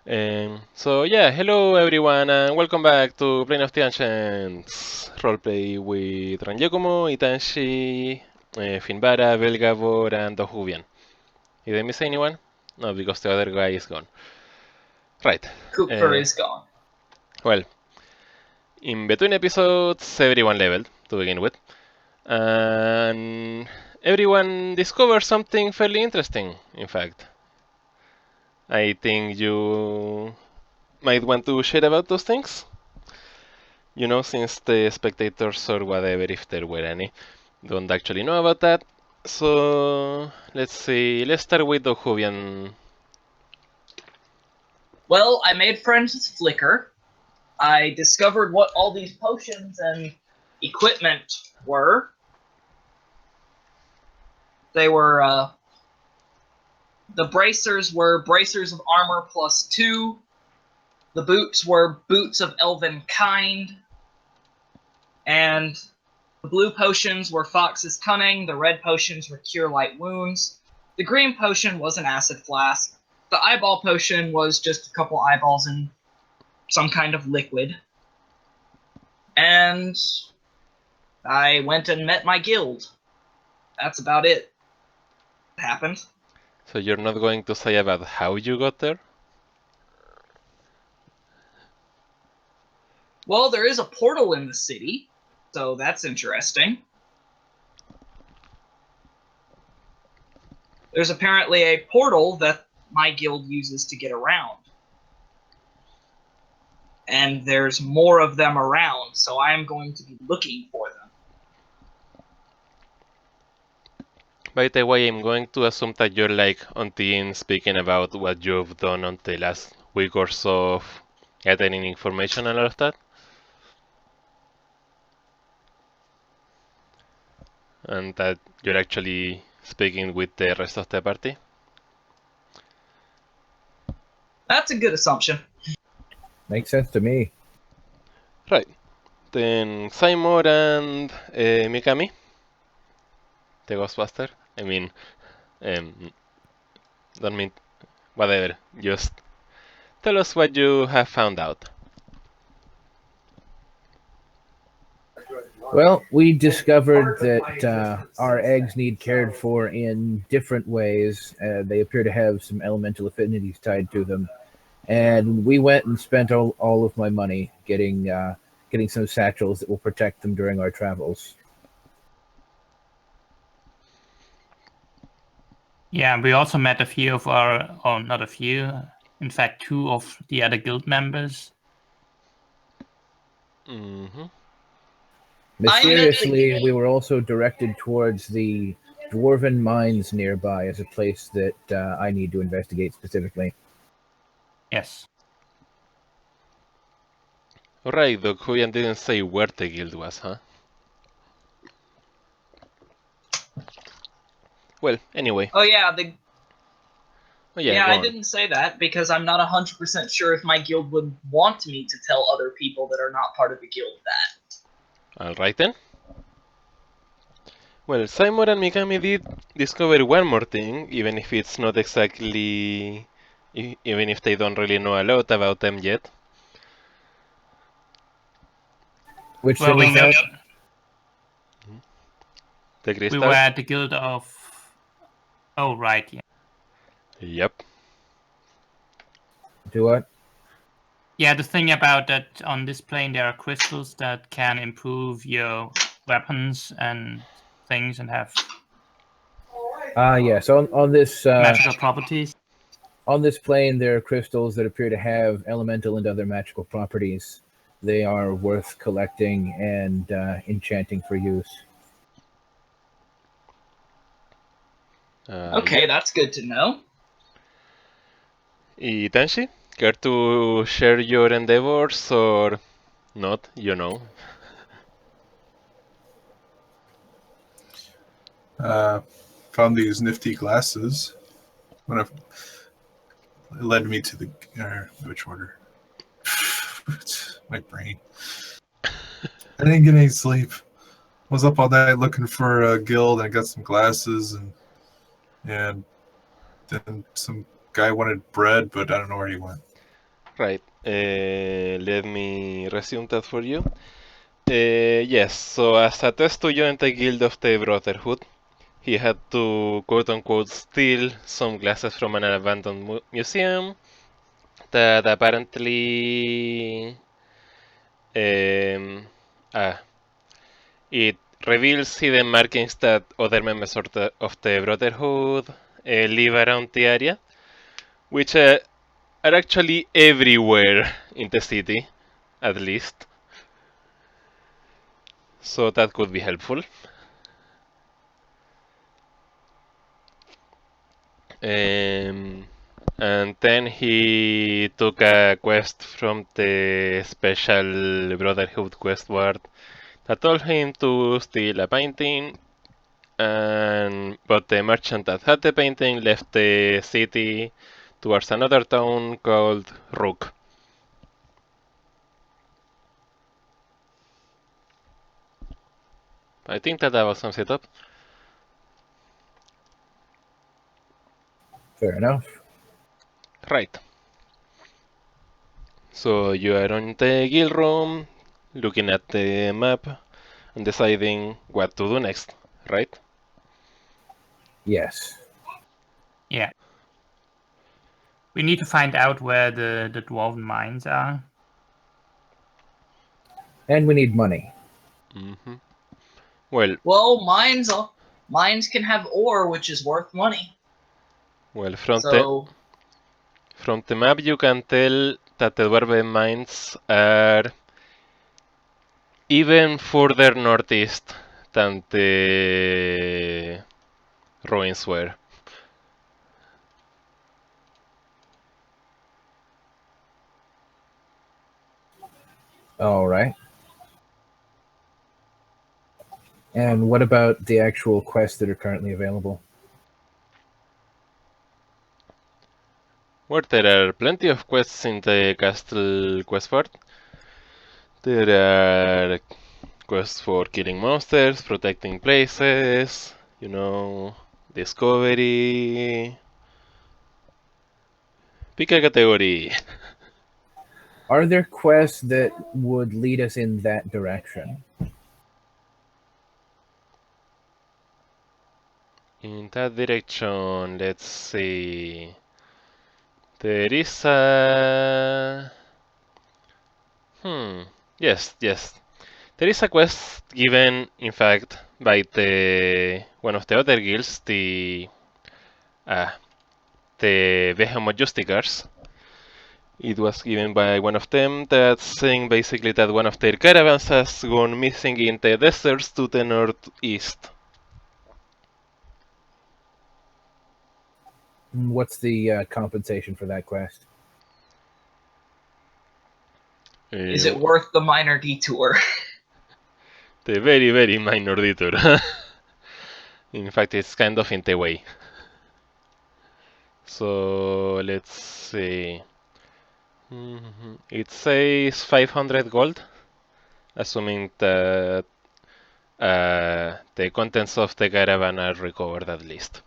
So yeah, hello everyone and welcome back to Plane of the Ancients roleplay with Ranjakomo, Itanshi, Finbara, Belgavor, and Dohuvian. Did I miss anyone? No, because the other guy is gone. Right. Cooper Uh, is gone. well, in between episodes, everyone leveled to begin with, and everyone discovered something fairly interesting. In fact, I think you might want to share about those things. You know, since the spectators or whatever, if there were any, don't actually know about that. So let's see. Let's start with Dohuvian. Well, I made friends with Flicker. I discovered what all these potions and equipment were. They were, the bracers were bracers of armor +2. The boots were boots of elven kind. And the blue potions were Fox's Cunning. The red potions were Cure Light Wounds. The green potion was an acid flask. The eyeball potion was just a couple eyeballs in some kind of liquid. And I went and met my guild. That's about it. Happened. So you're not going to say about how you got there? Well, there is a portal in the city, so that's interesting. There's apparently a portal that my guild uses to get around. And there's more of them around, so I am going to be looking for them. By the way, I'm going to assume that you're like on Teams speaking about what you've done on the last week or so of gathering information and all of that. And that you're actually speaking with the rest of the party. That's a good assumption. Makes sense to me. Right. Then Seymour and Mikami, the Ghostbuster. I mean, um, don't mean whatever. Just tell us what you have found out. Well, we discovered that our eggs need cared for in different ways. They appear to have some elemental affinities tied to them. And we went and spent all of my money getting some satchels that will protect them during our travels. Yeah, we also met a few of our, or not a few, in fact, 2 of the other guild members. Mm-hmm. Mysteriously, we were also directed towards the dwarven mines nearby as a place that I need to investigate specifically. Yes. Alright, though Huyan didn't say where the guild was, huh? Well, anyway. Oh yeah, Yeah, I didn't say that because I'm not 100% sure if my guild would want me to tell other people that are not part of the guild that. Alright then. Well, Simon and Mikami did discover one more thing, even if it's not exactly... even if they don't really know a lot about them yet. Which Well, we thing know is that? The we crystals? were at the guild of... Oh, right, yeah. Yep. Do what? Yeah, the thing about that on this plane, there are crystals that can improve your weapons and things and have Yes. On this magical properties. on this plane, there are crystals that appear to have elemental and other magical properties. They are worth collecting and enchanting for use. Okay, Yep. that's good to know. Itanshi, care to share your endeavors or not? You know. Found these nifty glasses. It led me to the which order? My brain. I didn't get any sleep. Was up all night looking for a guild. I got some glasses and then some guy wanted bread, but I don't know where he went. Right. Let me resume that for you. Yes, so as a test to join the Guild of the Brotherhood, he had to quote-unquote steal some glasses from an abandoned museum that apparently um, ah, it reveals hidden markings that other members of the Brotherhood live around the area, which are actually everywhere in the city, at least. So that could be helpful. And then he took a quest from the special Brotherhood quest ward that told him to steal a painting, but the merchant that had the painting left the city towards another town called Rook. I think that was some setup. Fair enough. Right. So you are on the guild room, looking at the map and deciding what to do next, right? Yes. Yeah. We need to find out where the dwarven mines are. And we need money. Mm-hmm. Well, Mines can have ore, which is worth money. well, So from the map you can tell that the dwarven mines are even further northeast than the ruins were. All right. And what about the actual quests that are currently available? Well, there are plenty of quests in the castle quest ward. There are quests for killing monsters, protecting places, discovery. Pick a category. Are there quests that would lead us in that direction? In that direction, let's see. There is a. Yes, yes. There is a quest given, in fact, by the one of the other guilds, uh, the Behemoth Justicars. It was given by one of them that's saying basically that one of their caravans has gone missing in the deserts to the northeast. What's the compensation for that quest? is it worth the minor detour? The very, very minor detour. In fact, it's kind of in the way. So let's see. It says 500 gold, assuming that the contents of the caravan are recovered at least.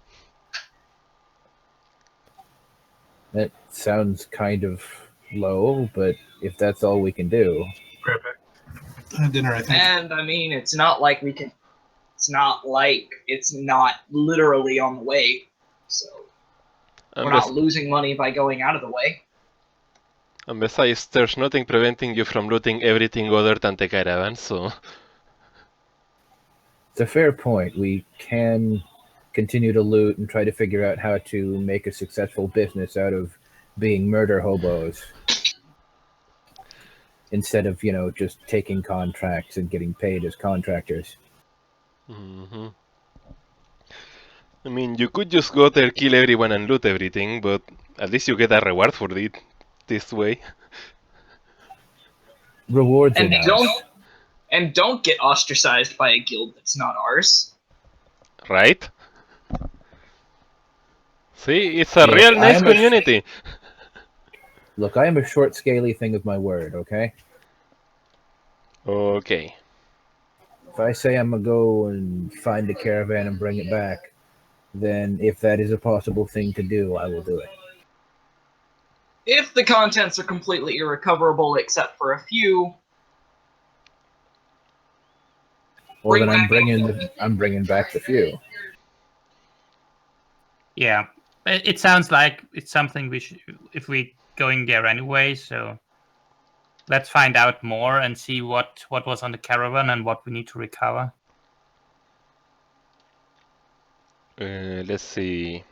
That sounds kind of low, but if that's all we can do. Right back. Dinner, I think. And I mean, it's not like it's not literally on the way. So we're not losing money by going out of the way. And besides, there's nothing preventing you from looting everything other than the caravan, so. It's a fair point. We can continue to loot and try to figure out how to make a successful business out of being murder hobos instead of, just taking contracts and getting paid as contractors. I mean, you could just go there, kill everyone, and loot everything, but at least you get a reward for it this way. Rewards And are don't nice. don't get ostracized by a guild that's not ours. Right? See, it's a real nice community. Look, I am a short, scaly thing of my word, okay? Okay. If I say I'm going to go and find a caravan and bring it back, then if that is a possible thing to do, I will do it. If the contents are completely irrecoverable except for a few, Well, then Bring I'm bringing back the few. Yeah, it sounds like it's something we should, if we going there anyway. So let's find out more and see what was on the caravan and what we need to recover. Let's see.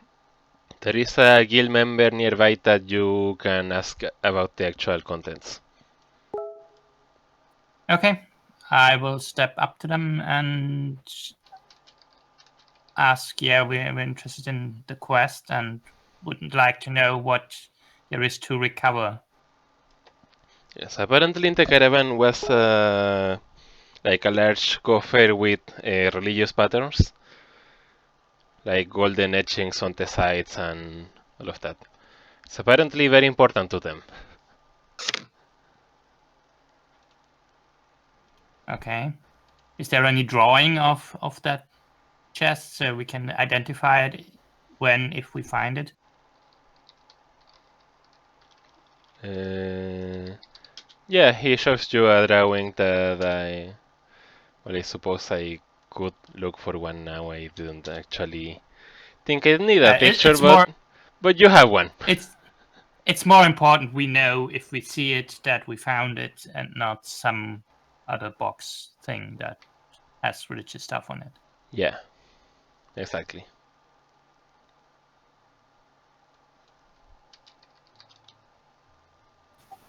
There is a guild member nearby that you can ask about the actual contents. Okay, I will step up to them and ask. Yeah, we're interested in the quest and would like to know what there is to recover. Yes, apparently in the caravan was like a large coffer with religious patterns, like golden etchings on the sides and all of that. It's apparently very important to them. Okay, is there any drawing of that chest so we can identify it if we find it? Yeah, he shows you a drawing that I suppose I could look for one now. I didn't actually think I need a picture, It's more. but you have one. It's more important we know if we see it that we found it and not some other box thing that has religious stuff on it. Yeah, exactly.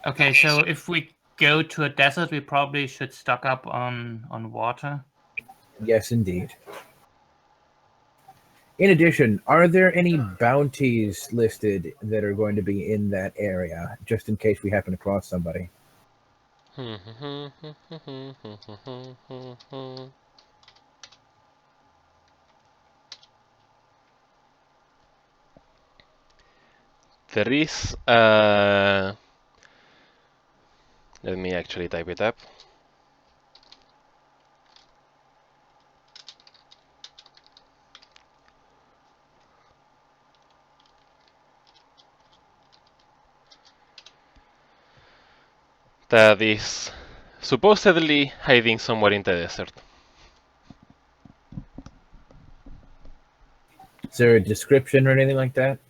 Okay, so if we go to a desert, we probably should stock up on water. Yes, indeed. In addition, are there any bounties listed that are going to be in that area, just in case we happen to cross somebody? There is let me actually type it up. That is supposedly hiding somewhere in the desert. Is there a description or anything like that?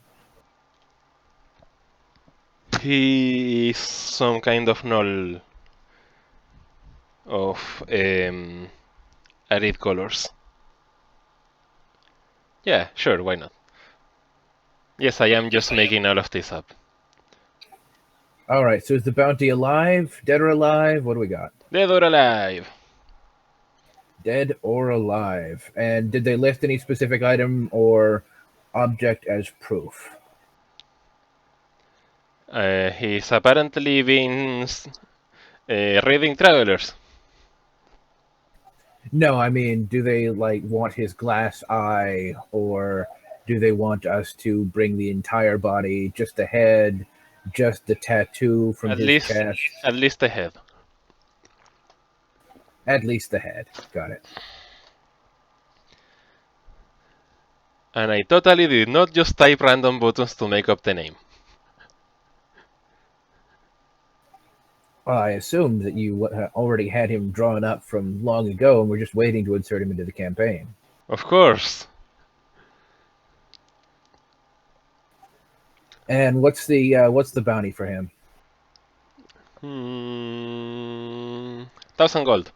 He is some kind of null of arid colors. Yeah, sure, why not? Yes, I am just making all of this up. All right, so is the bounty alive, dead or alive? What do we got? Dead or alive? Dead or alive. And did they list any specific item or object as proof? He's apparently been reading travelers. No, I mean, do they like want his glass eye, or do they want us to bring the entire body, just the head, just the tattoo from At his least, chest? at least the head. At least the head. Got it. And I totally did not just type random buttons to make up the name. Well, I assumed that you already had him drawn up from long ago, and we're just waiting to insert him into the campaign. Of course. And what's the bounty for him? 1,000 gold.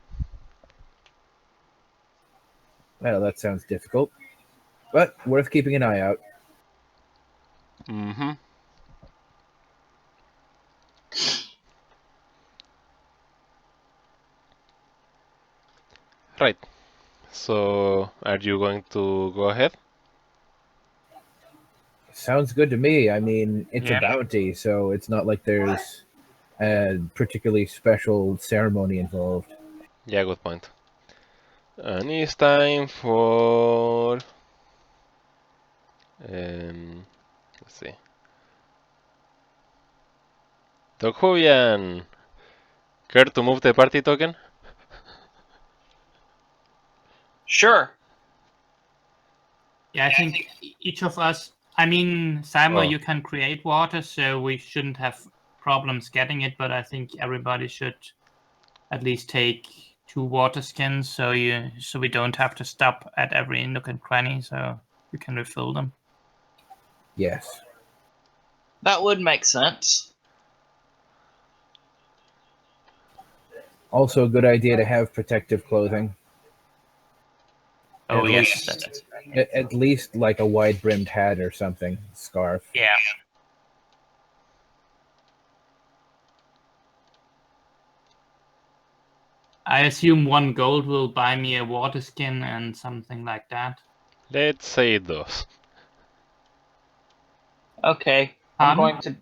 Well, that sounds difficult, but worth keeping an eye out. Mm-hmm. Right. So, are you going to go ahead? Sounds good to me. I mean, it's Yeah. a bounty, so it's not like there's a particularly special ceremony involved. Yeah, good point. And it's time for... let's see. Tokhubian! Care to move the party token? sure. Yeah, I think each of us I mean, Simon, Oh. you can create water, so we shouldn't have problems getting it. But I think everybody should at least take 2 water skins, so we don't have to stop at every nook and cranny, so you can refill them. Yes. That would make sense. Also, a good idea to have protective clothing. Oh At yes, least- that's, At least like a wide-brimmed hat or something, scarf. yeah. I assume 1 gold will buy me a water skin and something like that. Let's say it does. Okay, I'm Pardon?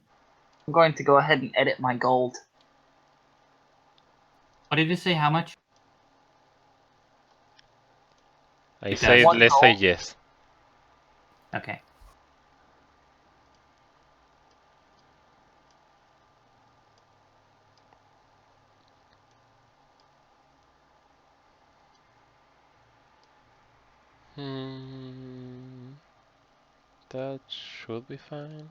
going to go ahead and edit my gold. What did you say? How much? I It said does. let's say gold. yes. Okay. That should be fine.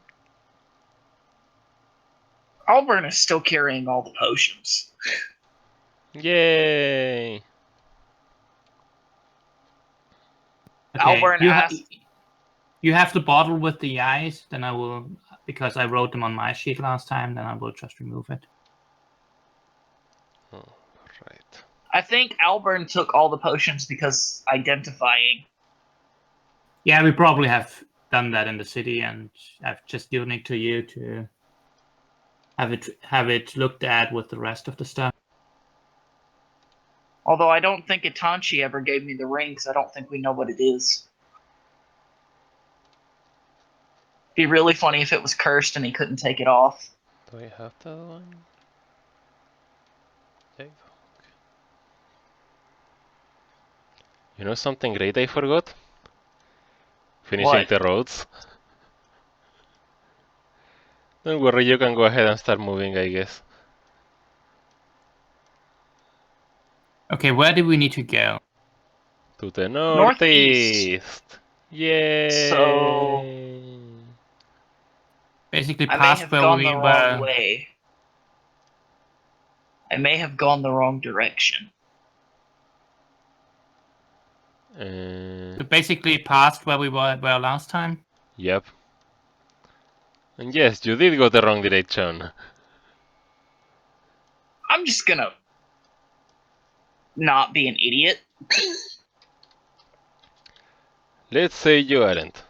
Auburn is still carrying all the potions. Yay! Okay. Auburn asked. You have the bottle with the eyes, then I will, because I wrote them on my sheet last time, then I will just remove it. Oh, right. I think Auburn took all the potions because identifying. Yeah, we probably have done that in the city, and I've just given it to you to have it looked at with the rest of the stuff. Although I don't think Itanchi ever gave me the ring, because I don't think we know what it is. Be really funny if it was cursed and he couldn't take it off. Do I have that one? Okay. You know something great I forgot? Finishing What? the roads. Don't worry, you can go ahead and start moving, I guess. Okay, where do we need to go? To the Northeast. northeast. Yay! So Basically, I may past have where gone we the wrong were. way. I may have gone the wrong direction. Basically, past where we were last time. Yep. And yes, you did go the wrong direction. I'm just gonna not be an idiot. Let's say you aren't.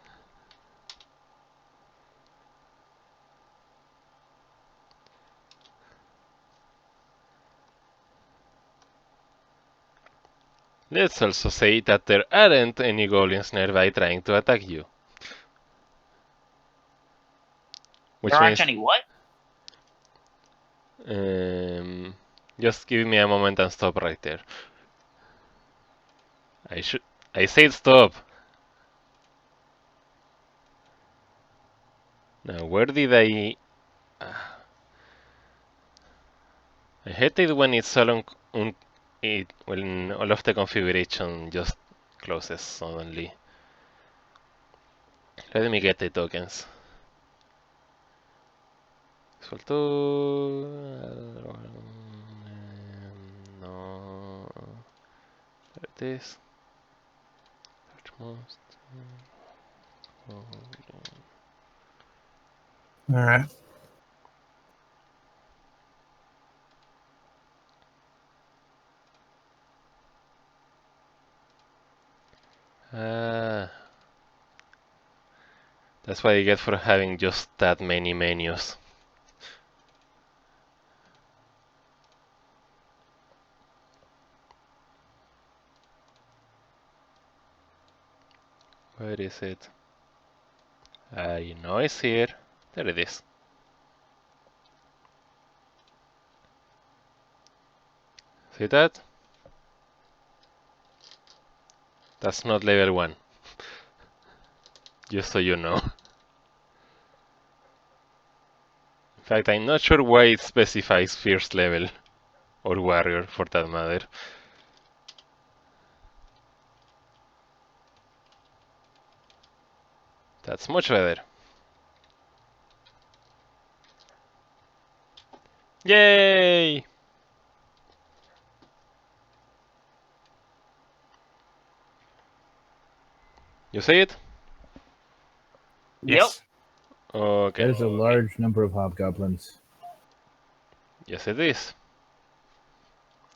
Let's also say that there aren't any goblins nearby trying to attack you. Which There aren't means... any what? just give me a moment and stop right there. I said stop! Now, where did I... I hate it when it's all when all of the configuration just closes suddenly. Let me get the tokens. Soltó... No... There it is. Alright. Ah, that's what you get for having just that many menus. Where is it? I know it's here. There it is. See that? That's not level 1. Just so you know. In fact, I'm not sure why it specifies first level. Or warrior, for that matter. That's much better. Yay! You see it? Yes. Okay. There's a large number of hobgoblins. Yes, it is.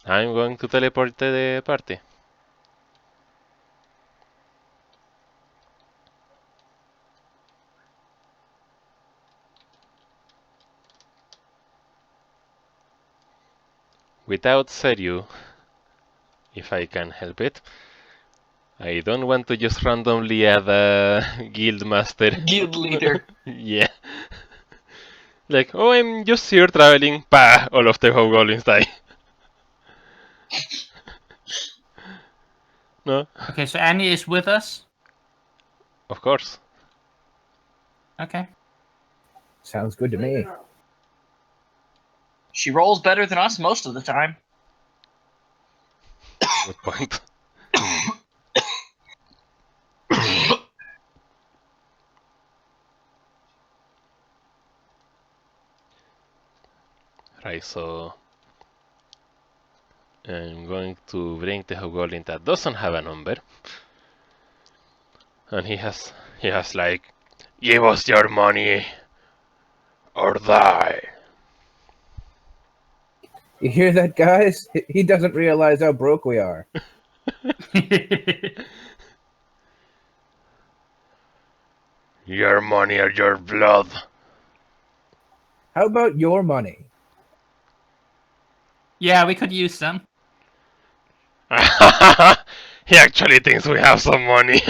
I'm going to teleport to the party. Without Seryu, if I can help it. I don't want to just randomly add a guild master. Guild leader. Yeah. Like, oh, I'm just here traveling. Pah! All of the hobgoblins die. No? Okay, so Annie is with us. Of course. Okay. Sounds good to me. She rolls better than us most of the time. Good point. Right, so I'm going to bring the hobgoblin that doesn't have a number. And he has like, give us your money or die. You hear that, guys? He doesn't realize how broke we are. Your money or your blood. How about your money? Yeah, we could use some. He actually thinks we have some money.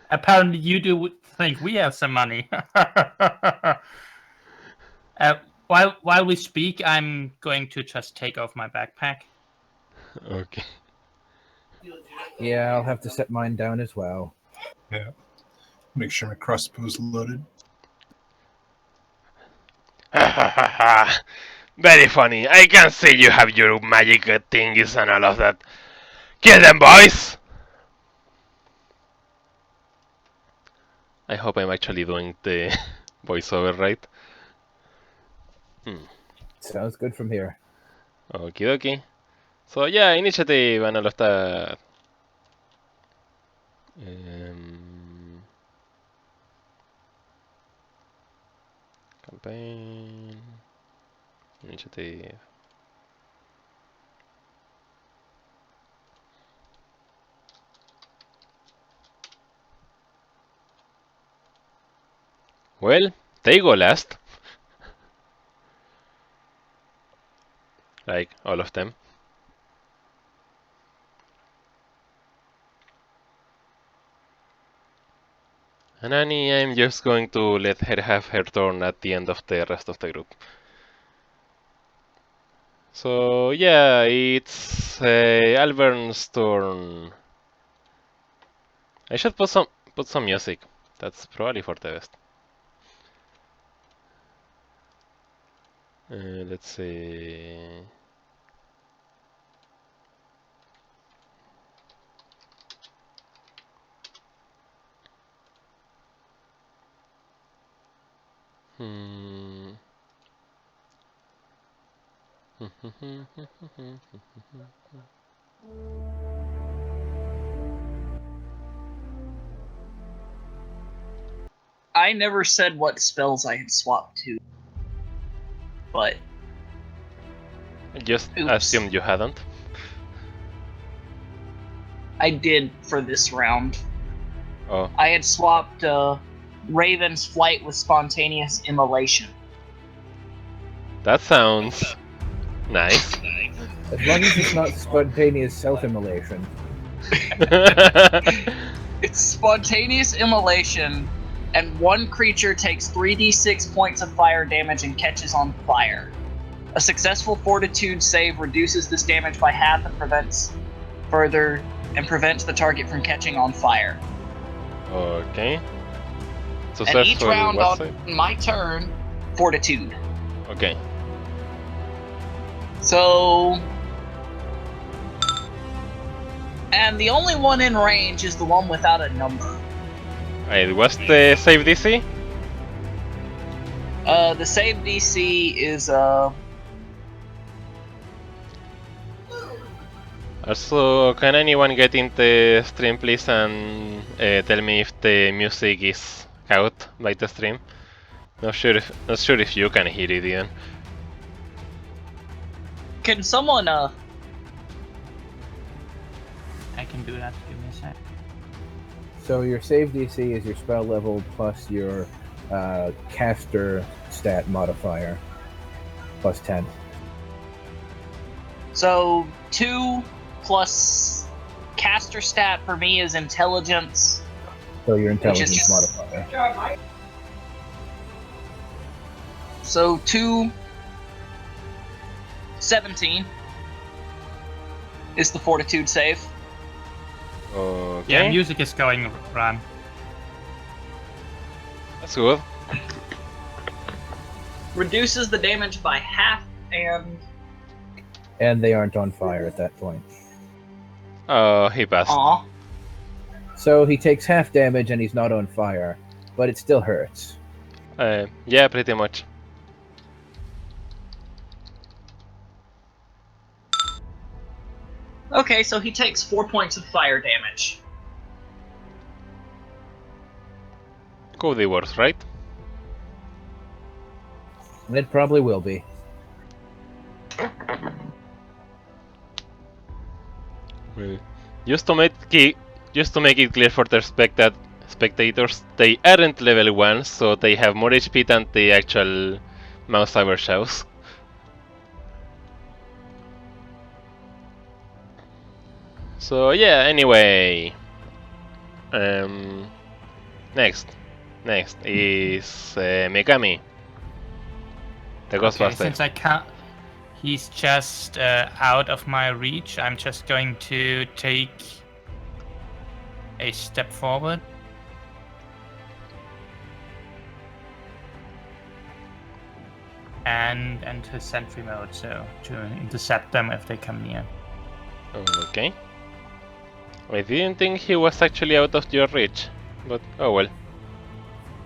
Apparently, you do think we have some money. While we speak, I'm going to just take off my backpack. Okay. Yeah, I'll have to set mine down as well. Yeah. Make sure my crossbow's loaded. Very funny. I can see you have your magic thingies and all of that. Kill them, boys! I hope I'm actually doing the voiceover right. Sounds good from here. Okie dokie. So yeah, initiative and all of that. Campaign. Initiative. Well, they go last. Like, all of them. And Annie, I'm just going to let her have her turn at the end of the rest of the group. So yeah, it's Alvern's turn. I should put some music. That's probably for the best. Let's see. Hmm. I never said what spells I had swapped to. But I just Oops. assumed you hadn't. I did for this round. Oh, I had swapped Raven's Flight with Spontaneous Immolation. that sounds nice. As long as it's not spontaneous self-immolation. It's Spontaneous Immolation, and one creature takes 3d6 points of fire damage and catches on fire. A successful Fortitude save reduces this damage by half and prevents the target from catching on fire. Okay. And each Successful round what on save? my turn, Fortitude. Okay. So... And the only one in range is the one without a number. Right, what's the save DC? The save DC is Also, can anyone get in the stream, please, and tell me if the music is out by the stream? Not sure if you can hear it even. Can someone I can do that. Give me a sec. So your save DC is your spell level plus your caster stat modifier plus 10. So 2 plus caster stat for me is intelligence. So your Which is- intelligence modifier. So 2 17 is the fortitude save. Okay, Yeah, music is going, Ran. that's good. Reduces the damage by half And they aren't on fire at that point. Oh, he passed. Aw. So he takes half damage and he's not on fire, but it still hurts. Yeah, pretty much. Okay, so he takes 4 points of fire damage. Could be worse, right? And it probably will be. Well, just to make it clear for the spectators, they aren't level 1, so they have more HP than the actual mouse over shows. So yeah, anyway. Next is Mikami. The Okay, Ghostbuster. since I can't, he's just out of my reach. I'm just going to take a step forward. And enter sentry mode, so to intercept them if they come near. Okay. I didn't think he was actually out of your reach, but oh well.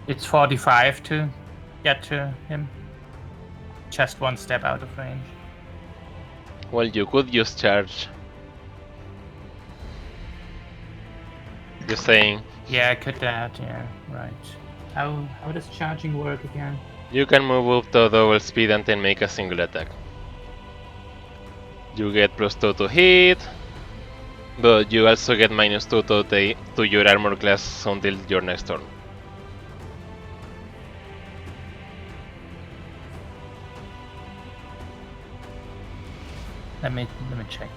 It's 45 to get to him. Just one step out of range. Well, you could use charge. Just saying. Yeah, I could that, yeah, right. How does charging work again? You can move up to double speed and then make a single attack. You get +2 to hit, but you also get -2 to your armor class until your next turn. Let me check.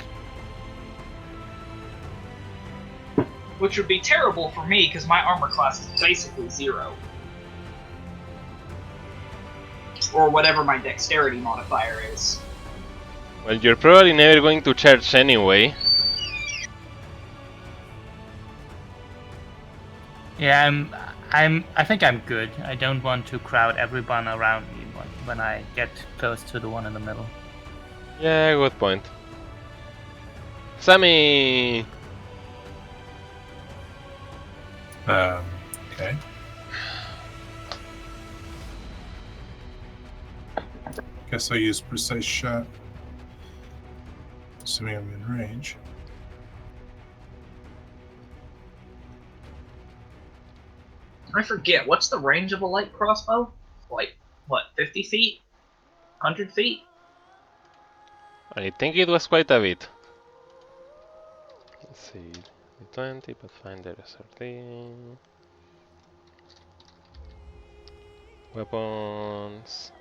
Which would be terrible for me, because my armor class is basically 0. Or whatever my dexterity modifier is. Well, you're probably never going to charge anyway. Yeah, I think I'm good. I don't want to crowd everyone around me when I get close to the one in the middle. Yeah, good point. Sammy! Okay. Guess I use precise shot. Assuming I'm in range. I forget, what's the range of a light crossbow? Like, what, 50 feet? 100 feet? I think it was quite a bit. Let's see. 20, Pathfinder SRT. Weapons.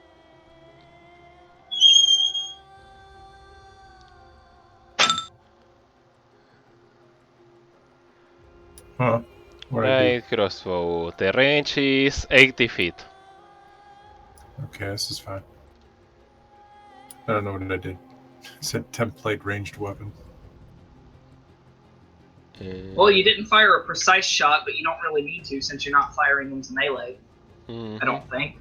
Huh. What do I do? Light crossbow. The range is 80 feet. Okay, this is fine. I don't know what I did. It said template ranged weapon. Well, you didn't fire a precise shot, but you don't really need to since you're not firing into melee. Mhm. I don't think.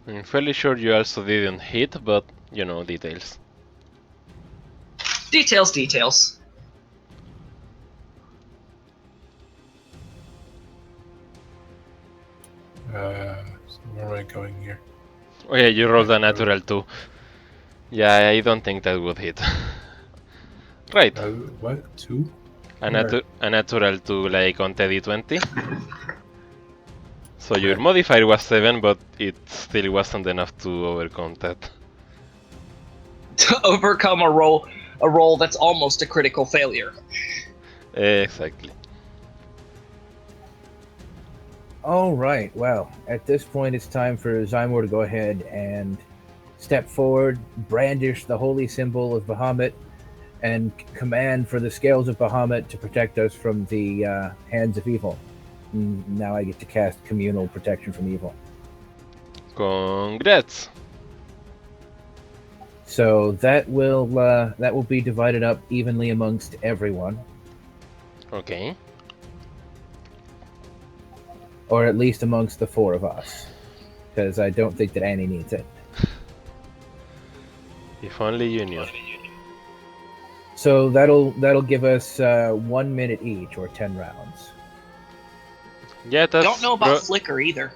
I'm fairly sure you also didn't hit, but you know, details. Details, details. So where am I going here? Oh yeah, you rolled a natural 2. Yeah, I don't think that would hit. Right. What? 2? A natural 2 like on Teddy 20. So your modifier was 7, but it still wasn't enough to overcome that. To overcome a roll that's almost a critical failure. Exactly. All right. Well, at this point, it's time for Zymor to go ahead and step forward, brandish the holy symbol of Bahamut, and command for the scales of Bahamut to protect us from the hands of evil. Now I get to cast communal protection from evil. Congrats. So that will be divided up evenly amongst everyone, Okay. or at least amongst the 4 of us, because I don't think that Annie needs it. If only you knew. So that'll give us 1 minute each, or 10 rounds. Yeah, that's Don't know about Flicker either.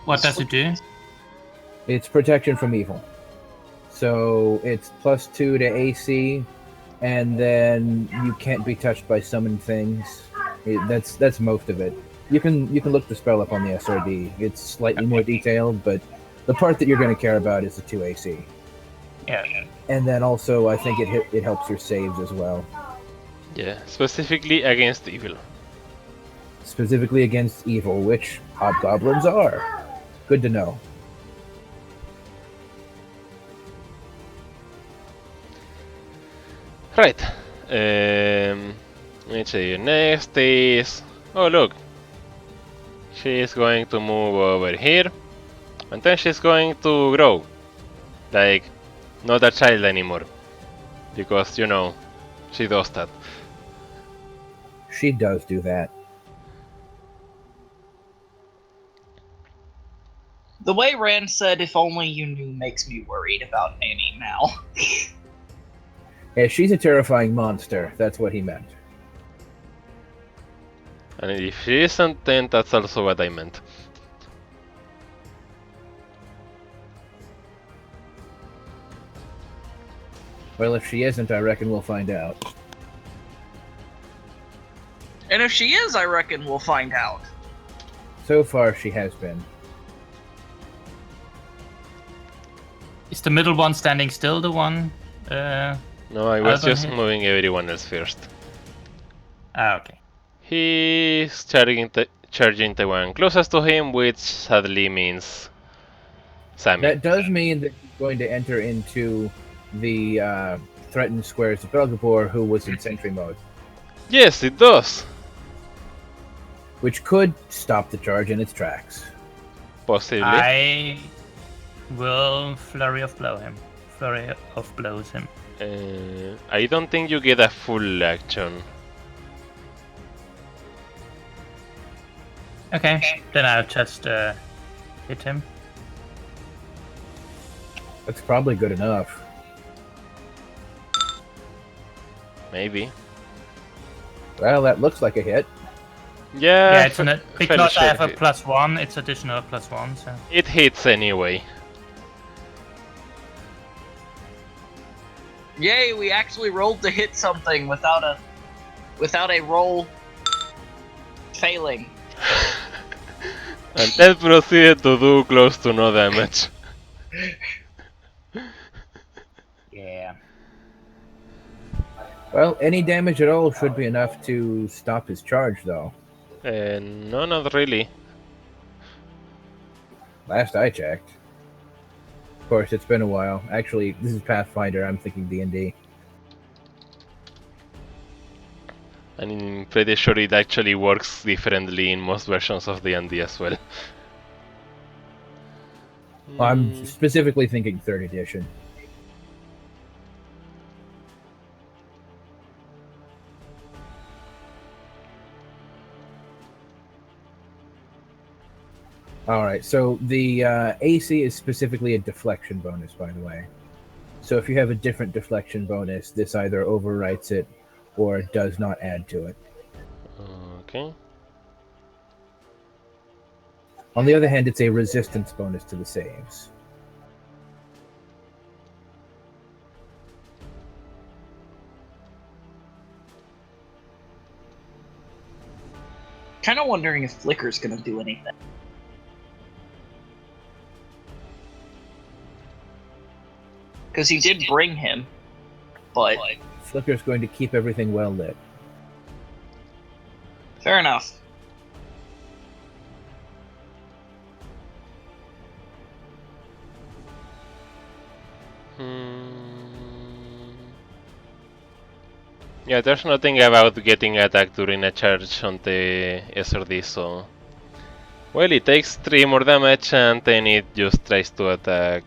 What does it do? It's protection from evil. So it's +2 to AC, and then you can't be touched by summoned things. That's most of it. You can look the spell up on the SRD. It's slightly more detailed, but the part that you're going to care about is the 2 AC. Yeah. And then also, I think it helps your saves as well. Yeah, specifically against evil. Specifically against evil, which hobgoblins are. Good to know. Right. Let's see. Next is. Oh, look. She's going to move over here. And then she's going to grow. Like, not a child anymore. Because, you know, she does that. She does do that. The way Rand said, if only you knew, makes me worried about Annie now. Yeah, she's a terrifying monster. That's what he meant. And if she isn't, then that's also what I meant. Well, if she isn't, I reckon we'll find out. And if she is, I reckon we'll find out. So far, she has been. Is the middle one standing still, the one? No, I was Other just hit? moving everyone else first. Okay. He's charging the one closest to him, which sadly means Sammy. That does mean that he's going to enter into the threatened squares of Belgabor, who was in sentry mode, Yes, it does. which could stop the charge in its tracks. Possibly. I will flurry of blows him. I don't think you get a full action. Okay, then I'll just hit him. That's probably good enough. Maybe. Well, that looks like a hit. Yeah, Yeah, it's fairly because I have a sure +1, it's additional +1, so... it hits anyway. Yay, we actually rolled to hit something without a roll failing. And then proceeded to do close to no damage. Yeah. Well, any damage at all should be enough to stop his charge, though. No, not really. Last I checked. Of course, it's been a while. Actually, this is Pathfinder. I'm thinking D&D. And I'm pretty sure it actually works differently in most versions of D&D as well. I'm specifically thinking 3rd edition. Alright, so the AC is specifically a deflection bonus, by the way. So if you have a different deflection bonus, this either overwrites it or does not add to it. Okay. On the other hand, it's a resistance bonus to the saves. Kind of wondering if Flicker's gonna do anything. Because he did bring him, but Flicker's going to keep everything well lit. fair enough. Yeah, there's nothing about getting attacked during a charge on the SRD, so... Well, it takes 3 more damage and then it just tries to attack.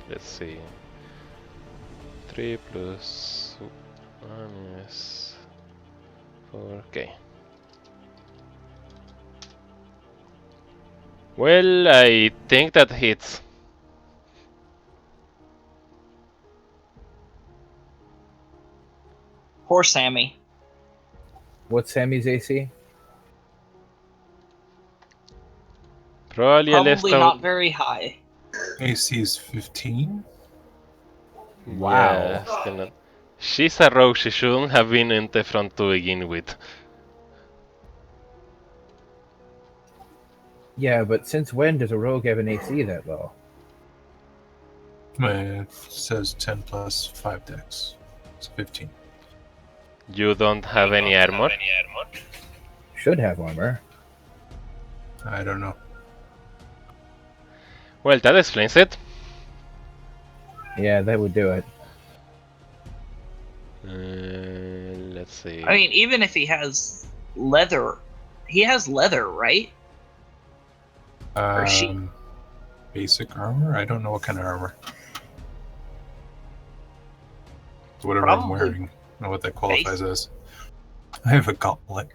Let's see. 3 plus 1 is 4. Okay. Well, I think that hits. Poor Sammy. What's Sammy's AC? Probably a less Probably not very high. AC is 15. Wow. Yeah, still not. She's a rogue, she shouldn't have been in the front to begin with. Yeah, but since when does a rogue have an AC that low? It says 10 plus 5 dex. It's 15. You don't have any armor? Should have armor. I don't know. Well, that explains it. Yeah, that would do it. Let's see. I mean, even if he has leather, he has leather, right? Or she- Basic armor? I don't know what kind of armor. Whatever Probably I'm wearing. I don't know what that qualifies as. I have a gauntlet.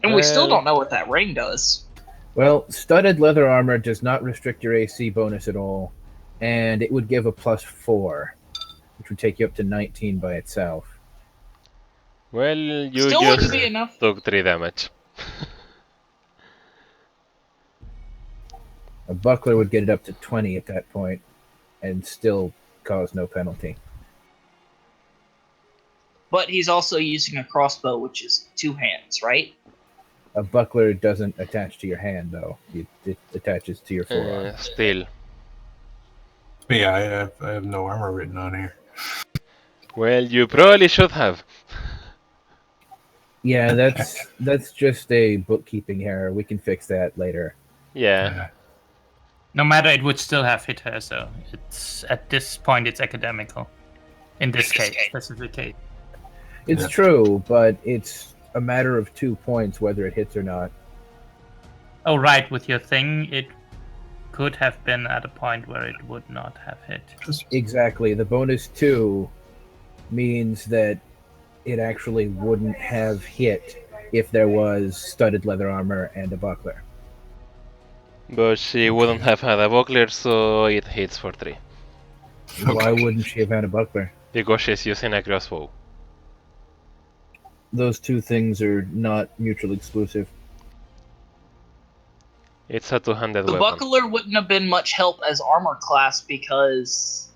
And we still Well- don't know what that ring does. Well, studded leather armor does not restrict your AC bonus at all, and it would give a +4, which would take you up to 19 by itself. Well, you Still just wouldn't be enough. took 3 damage. A buckler would get it up to 20 at that point, and still cause no penalty. But he's also using a crossbow, which is 2 hands, right? A buckler doesn't attach to your hand, though. It attaches to your forearm. Still. Yeah, I have no armor written on here. Well, you probably should have. Yeah, that's just a bookkeeping error. We can fix that later. Yeah. No matter, it would still have hit her, so it's at this point it's academical. In this case, specific case. It's Yeah. true, but it's a matter of 2 points whether it hits or not. Oh right, with your thing, it could have been at a point where it would not have hit. Exactly. The bonus 2 means that it actually wouldn't have hit if there was studded leather armor and a buckler. But she wouldn't have had a buckler, so it hits for 3. Why wouldn't she have had a buckler? Because she's using a crossbow. Those two things are not mutually exclusive. It's a 2-handed The weapon. buckler wouldn't have been much help as armor class because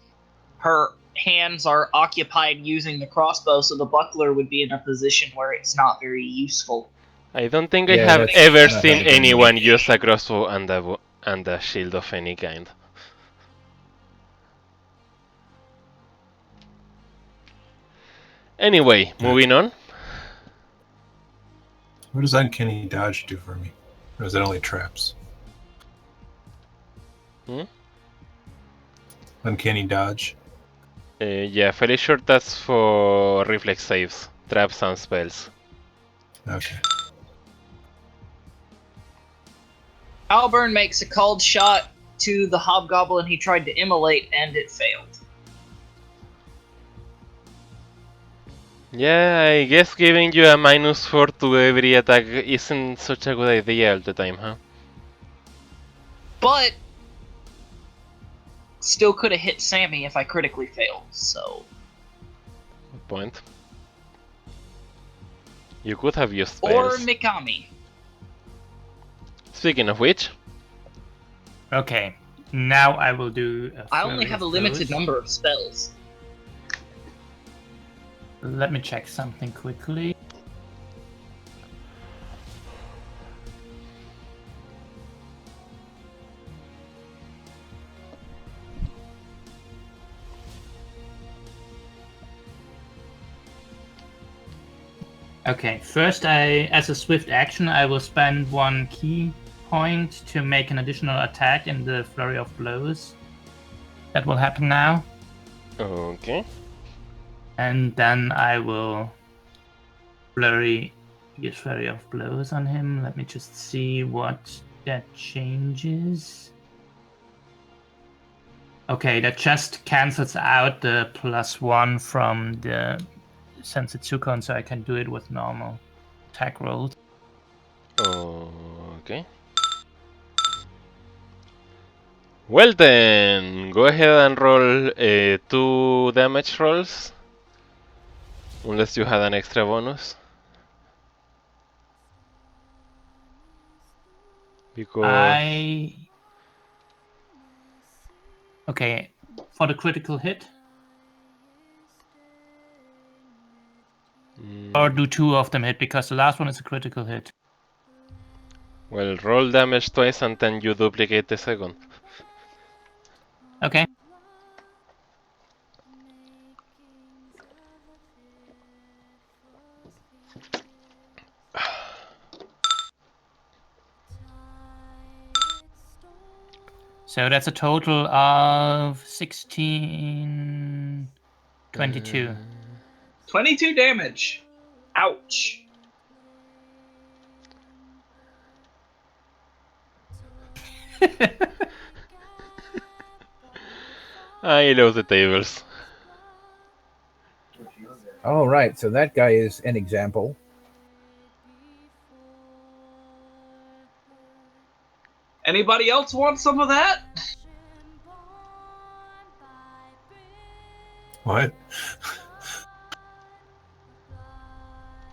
her hands are occupied using the crossbow, so the buckler would be in a position where it's not very useful. I don't think I Yeah, have that's ever not seen how it anyone use a crossbow and a shield of any kind. Anyway, moving on. What does uncanny dodge do for me? Or is it only traps? Hmm? Uncanny dodge. Yeah, fairly sure that's for reflex saves, traps and spells. Okay. Alburn makes a called shot to the hobgoblin he tried to immolate, and it failed. Yeah, I guess giving you a -4 to every attack isn't such a good idea all the time, huh? But still could have hit Sammy if I critically failed, so... Good point. You could have used Or spells. Mikami. Speaking of which, Okay, now I will do. I only have a limited number of spells. Let me check something quickly. Okay, first as a swift action, I will spend 1 key point to make an additional attack in the flurry of blows. That will happen now. okay. And then I will use flurry of blows on him. Let me just see what that changes. Okay, that just cancels out the +1 from the Sensitsukon, so I can do it with normal attack rolls. Okay. Well then, go ahead and roll 2 damage rolls. Unless you had an extra bonus. Because... Okay, for the critical hit? Or do 2 of them hit, because the last one is a critical hit. Well, roll damage twice and then you duplicate the second. Okay. So that's a total of 16... 22. 22 damage. Ouch. I love the tables. All right, so that guy is an example. Anybody else want some of that? What?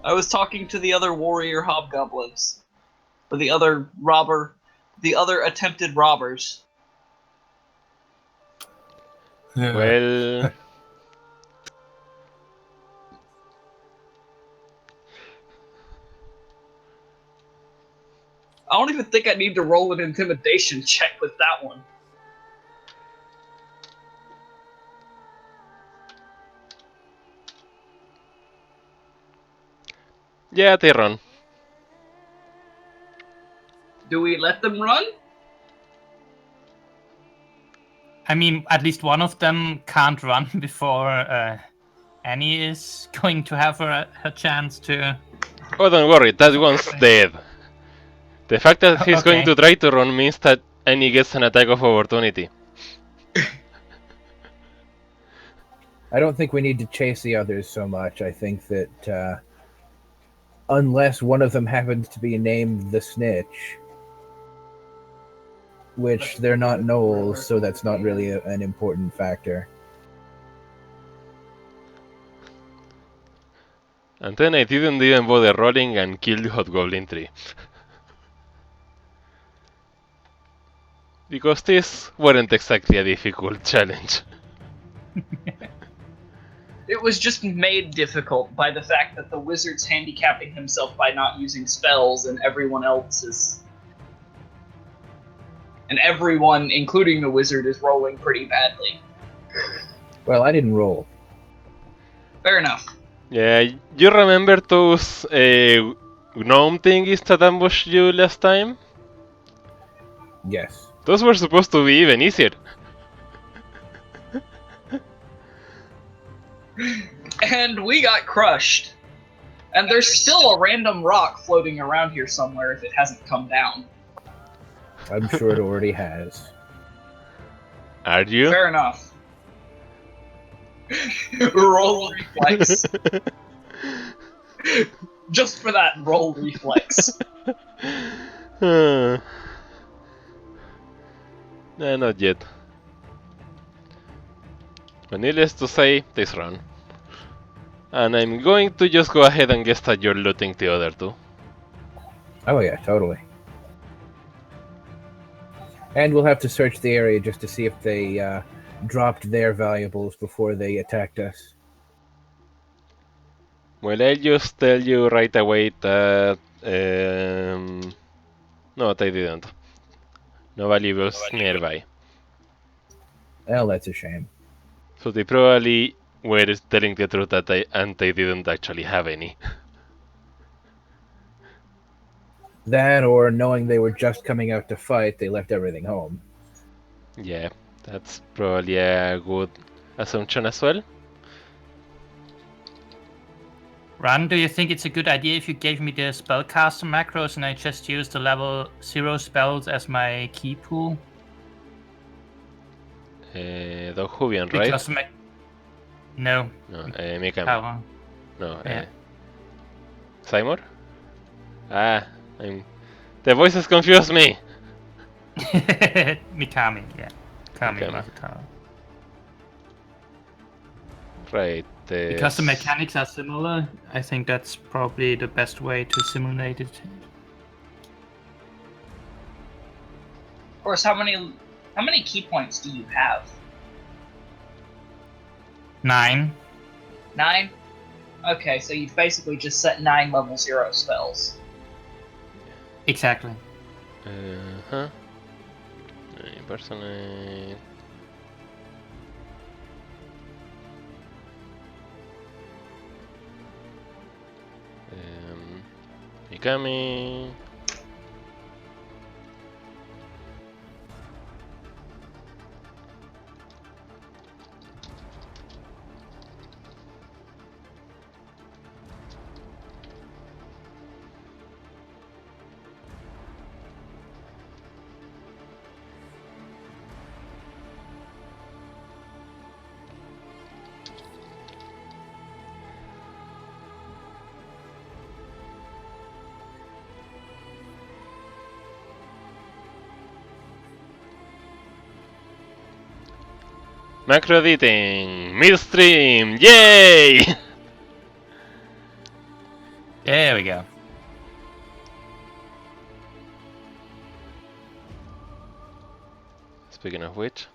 I was talking to the other warrior hobgoblins. Or the other attempted robbers. Yeah. Well... I don't even think I need to roll an intimidation check with that one. Yeah, they run. Do we let them run? I mean, at least one of them can't run before Annie is going to have her chance to... Oh, don't worry, that one's dead. The fact that he's going Okay. to try to run means that Annie gets an attack of opportunity. I don't think we need to chase the others so much. I think that unless one of them happens to be named the Snitch, which they're not gnolls, so that's not really an important factor. And then I didn't even bother rolling and killed the Hobgoblin tree. Because this weren't exactly a difficult challenge. It was just made difficult by the fact that the wizard's handicapping himself by not using spells and everyone else is... And everyone, including the wizard, is rolling pretty badly. Well, I didn't roll. Fair enough. Yeah, you remember those gnome thingies that ambushed you last time? Yes. Those were supposed to be even easier. And we got crushed. And there's still a random rock floating around here somewhere if it hasn't come down. I'm sure it already has. Are you? Fair enough. Roll reflex. Just for that, roll reflex. Nah, not yet. But needless to say, this run. And I'm going to just go ahead and guess that you're looting the other two. Oh yeah, totally. And we'll have to search the area just to see if they dropped their valuables before they attacked us. Well, I'll just tell you right away that... no, they didn't. No valuables nearby. Well, that's a shame. So they probably were telling the truth that they didn't actually have any. That, or knowing they were just coming out to fight, they left everything home. Yeah, that's probably a good assumption as well. Ran, do you think it's a good idea if you gave me the spellcaster macros and I just use the level 0 spells as my key pool? Dog Hubian, right? Because no. No, Mikami. Power. No, Yeah. Seymour? Ah, the voices confuse me! Mikami, yeah. Mikami. Mikami. Right. Because the mechanics are similar, I think that's probably the best way to simulate it. Of course, how many key points do you have? 9. 9? Okay, so you've basically just set 9 level 0 spells. Exactly. Uh-huh. Impersonate. Mikami. Macro editing! Midstream! Yay! There we go. Speaking of which.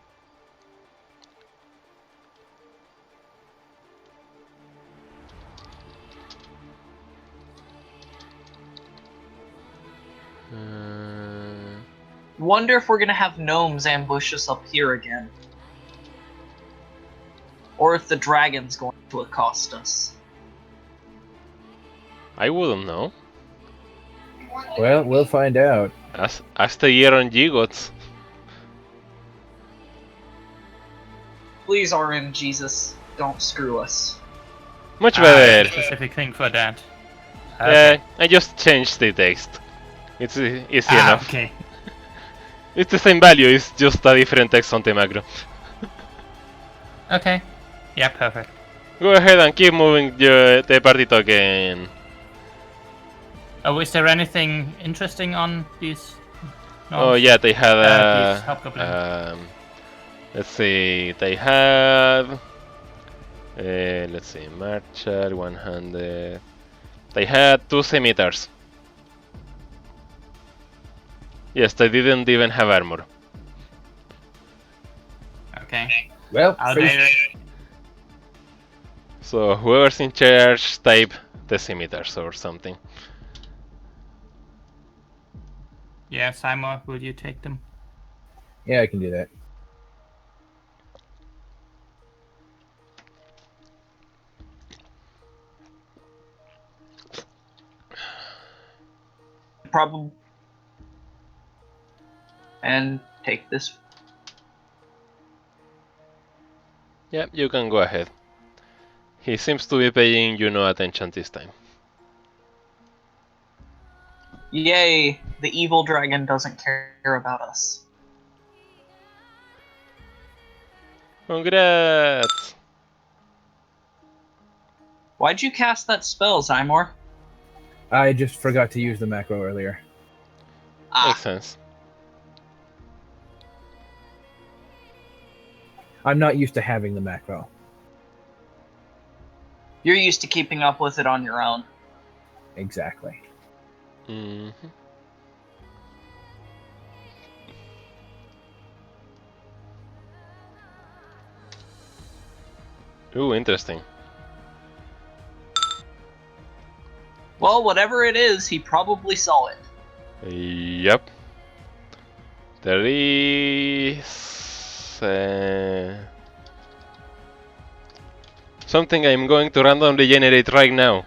Wonder if we're gonna have gnomes ambush us up here again. Or if the dragon's going to accost us. I wouldn't know. Well, we'll find out. As the year on Gigots. Please, RN Jesus, don't screw us. Much A better. specific thing for that. Yeah, I just changed the text. It's easy enough. Okay. It's the same value, it's just a different text on the macro. Okay. Yeah, perfect. Go ahead and keep moving the party token. Oh, is there anything interesting on these? Oh yeah, they had these hobgoblins. let's see, they had let's see, martial, one-handed. They had 2 scimitars. Yes, they didn't even have armor. Okay. Well, I'll finish- So whoever's in charge, type the scimitars or something. Yeah, Simon, will you take them? yeah, I can do that. Probably. And take this. Yeah, you can go ahead. He seems to be paying you no attention this time. Yay, the evil dragon doesn't care about us. Congrats! Why'd you cast that spell, Zymor? I just forgot to use the macro earlier. Makes sense. I'm not used to having the macro. You're used to keeping up with it on your own. Exactly. Mhm. Ooh, interesting. Well, whatever it is, he probably saw it. Yep. There is something I'm going to randomly generate right now.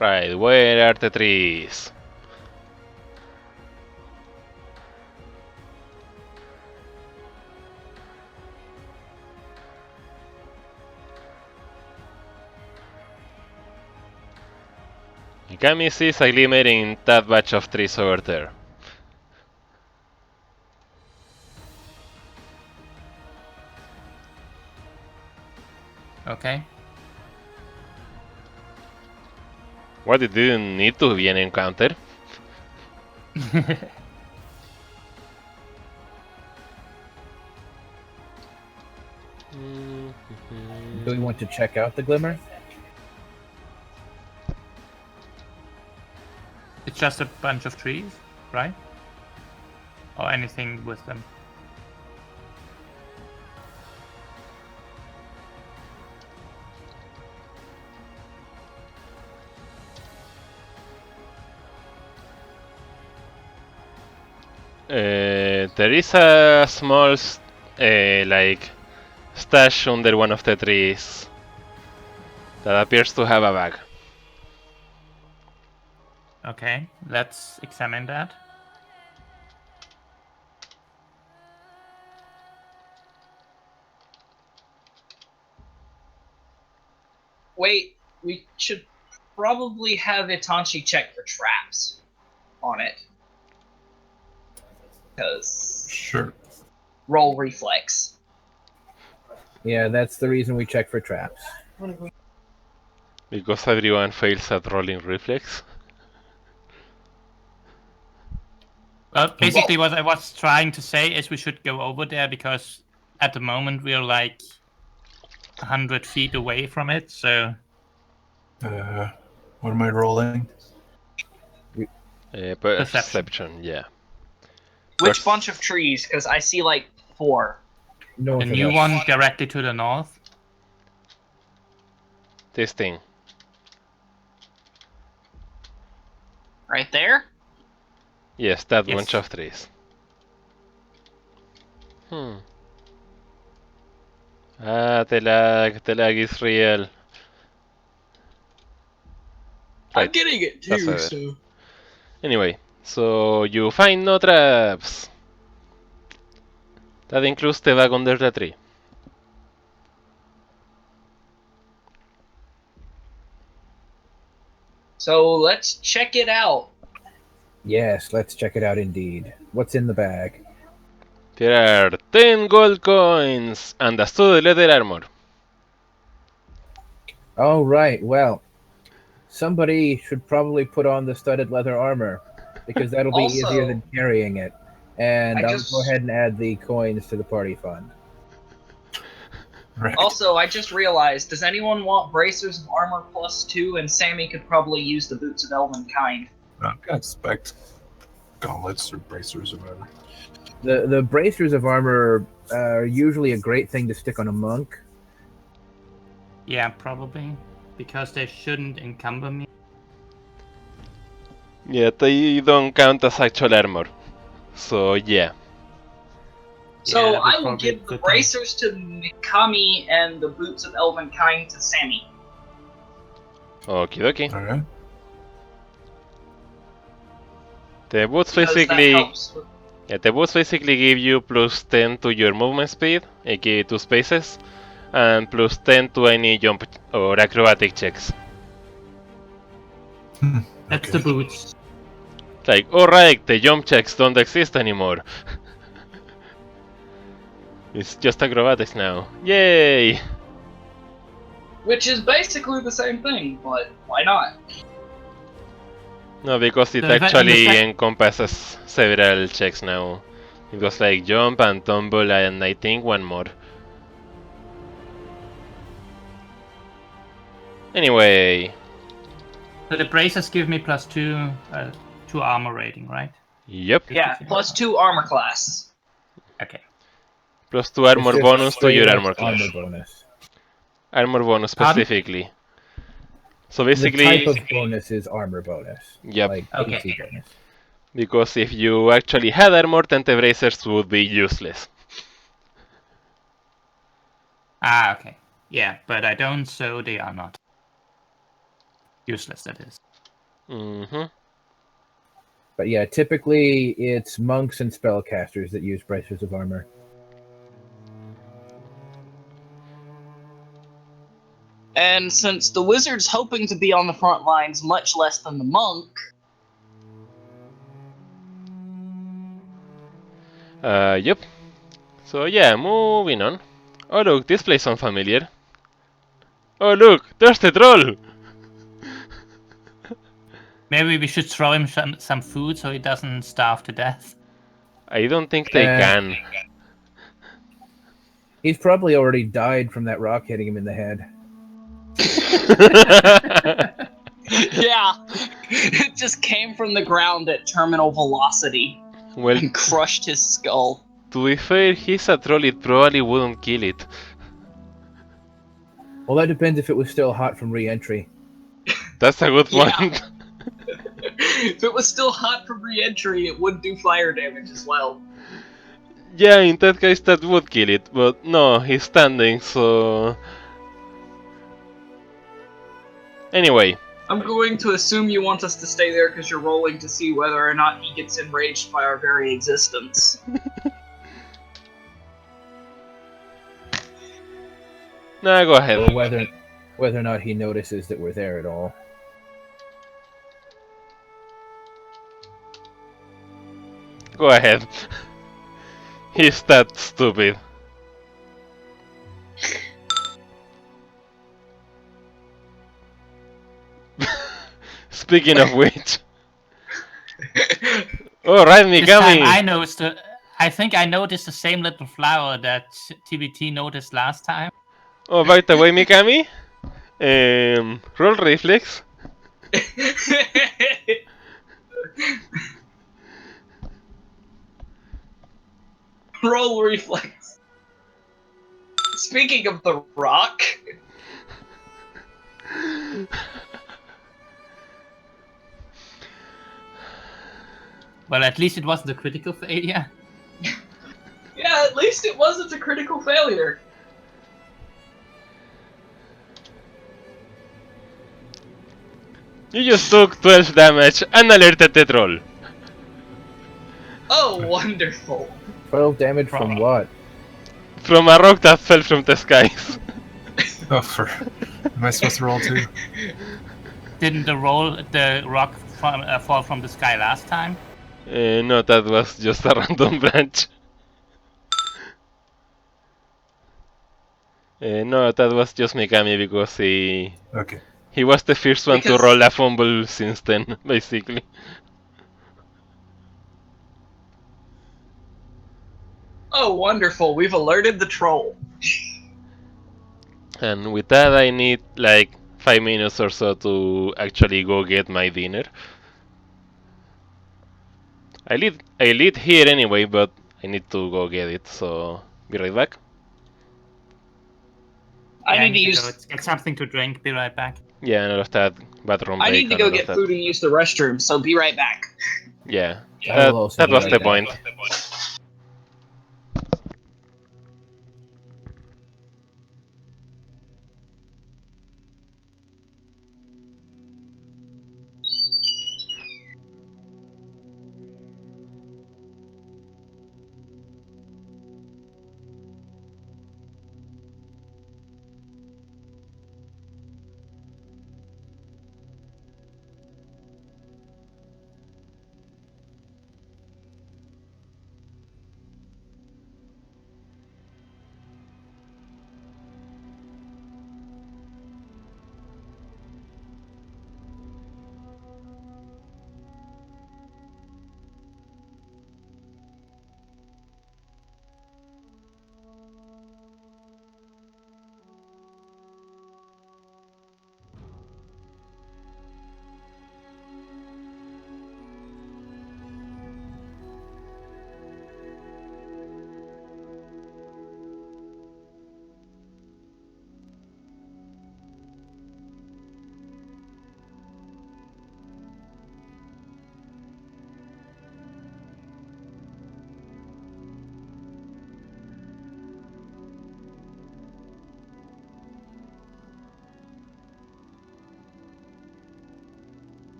Right, where are the trees? Mikami sees a glimmer in that batch of trees over there. Okay. What, it didn't need to be an encounter? Do we want to check out the glimmer? It's just a bunch of trees, right? Or anything with them. There is a small, like, stash under one of the trees that appears to have a bag. Okay, let's examine that. Wait, we should probably have Itanchi check for traps on it. Because Sure. roll reflex. Yeah, that's the reason we check for traps. Because everyone fails at rolling reflex. Well, basically what I was trying to say is we should go over there because at the moment we're like 100 feet away from it, so... What am I rolling? Perception, yeah. Which bunch of trees? Because I see like 4. North The of new us. one directly to the north. This thing. Right there? Yes, that Yes. bunch of trees. Ah, the lag is real. I'm Right, getting it that's too, better. so... Anyway, so you find no traps. That includes the bag under the tree. So let's check it out. Yes, let's check it out indeed. What's in the bag? There are 10 gold coins and a studded leather armor. Oh, right. Well, somebody should probably put on the studded leather armor because that'll be Also- easier than carrying it. And I I'll just- go ahead and add the coins to the party fund. Right. Also, I just realized, does anyone want bracers of armor +2? And Sammy could probably use the boots of elven kind. I expect gauntlets or bracers or whatever. The bracers of armor are usually a great thing to stick on a monk. Yeah, probably. Because they shouldn't encumber me. Yeah, they don't count as actual armor. So yeah. So Yeah, that would I will probably give the be good bracers to Mikami and the boots of elven kind to Sammy. Okie dokie. All right. The boots Because that basically, helps with- yeah, the boots basically give you plus 10 to your movement speed, aka 2 spaces, and plus 10 to any jump or acrobatic checks. That's Okay. the boots. Like, alright, the jump checks don't exist anymore. It's just acrobatics now. Yay! which is basically the same thing, but why not? No, because it So if I actually understand- encompasses several checks now. It was like jump and tumble and I think one more. Anyway, So the bracers give me +2 to armor rating, right? yep. Yeah, +2 armor class. Okay. Plus 2 armor It's just bonus to your straight up armor class. Armor bonus. Armor bonus Pardon? specifically. So The type basically, of bonus is armor bonus. yep. Like Okay. AC bonus. Because if you actually had armor, then the bracers would be useless. Ah, okay. Yeah, but I don't, so they are not. Useless, that is. Mm-hmm. But yeah, typically it's monks and spellcasters that use bracers of armor. And since the wizard's hoping to be on the front lines much less than the monk, Yep. So yeah, moving on. Oh look, this place sounds familiar. Oh look, there's the troll! Maybe we should throw him some food so he doesn't starve to death. I don't think they can. He's probably already died from that rock hitting him in the head. yeah, it just came from the ground at terminal velocity Well, and crushed his skull. to be fair, he's a troll, it probably wouldn't kill it. Well, that depends if it was still hot from re-entry. That's a good Yeah. point. If it was still hot from re-entry, it would do fire damage as well. Yeah, in that case that would kill it, but no, he's standing, so... Anyway, I'm going to assume you want us to stay there because you're rolling to see whether or not he gets enraged by our very existence. nah, go ahead. Or whether or not he notices that we're there at all. Go ahead. He's that stupid. Speaking of which... Alright, This time I Mikami! noticed. I think I noticed the same little flower that TBT noticed last time. Oh, by the way, Mikami, roll reflex. Roll reflex. Speaking of the rock, Well, at least it wasn't a critical failure. yeah, at least it wasn't a critical failure. You just took 12 damage and alerted the troll. Oh, wonderful. 12 damage from what? From a rock that fell from the skies. Oh, am I supposed to roll too? Didn't the rock fall from the sky last time? No, that was just a random branch. No, that was just Mikami because Okay. he was the first one to Because- roll a fumble since then, basically. Oh, wonderful. We've alerted the troll. And with that, I need like 5 minutes or so to actually go get my dinner. I lead here anyway, but I need to go get it, so be right back. I need to go use. get something to drink. Be right back. Yeah, and all of that, bathroom I break need to and go all get of that. food and use the restroom. So be right back. Yeah, I will also that be was right the back. point.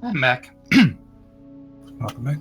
I'm back. Welcome back.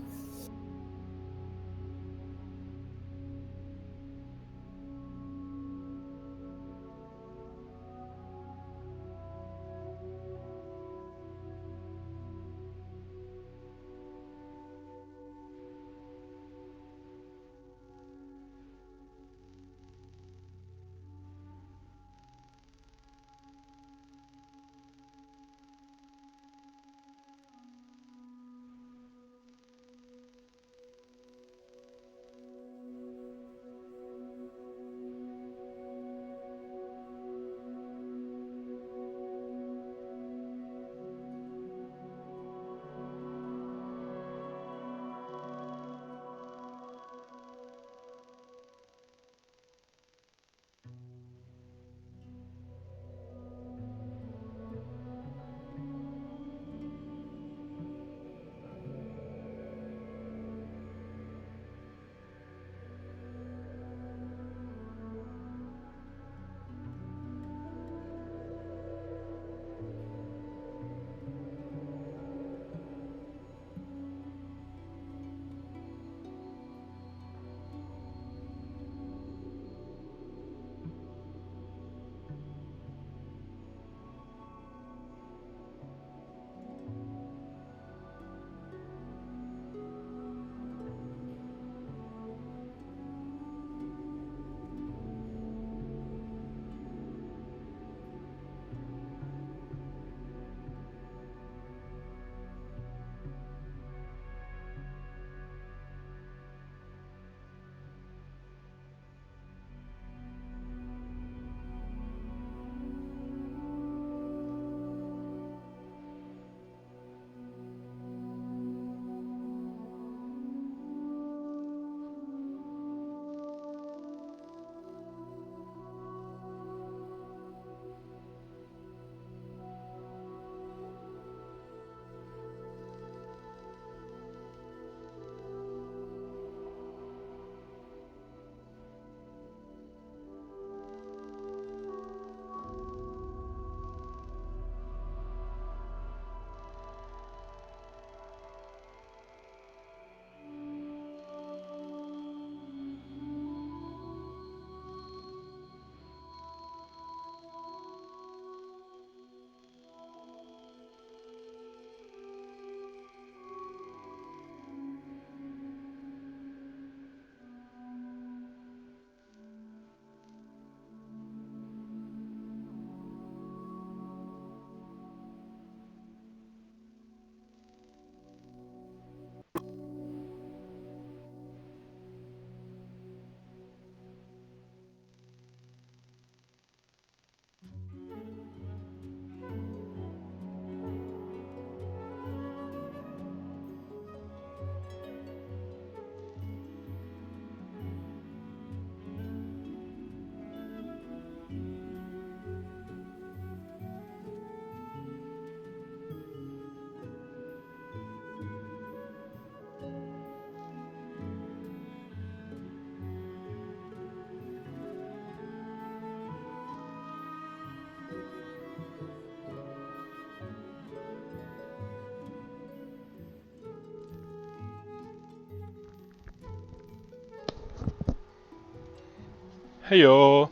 Heyo!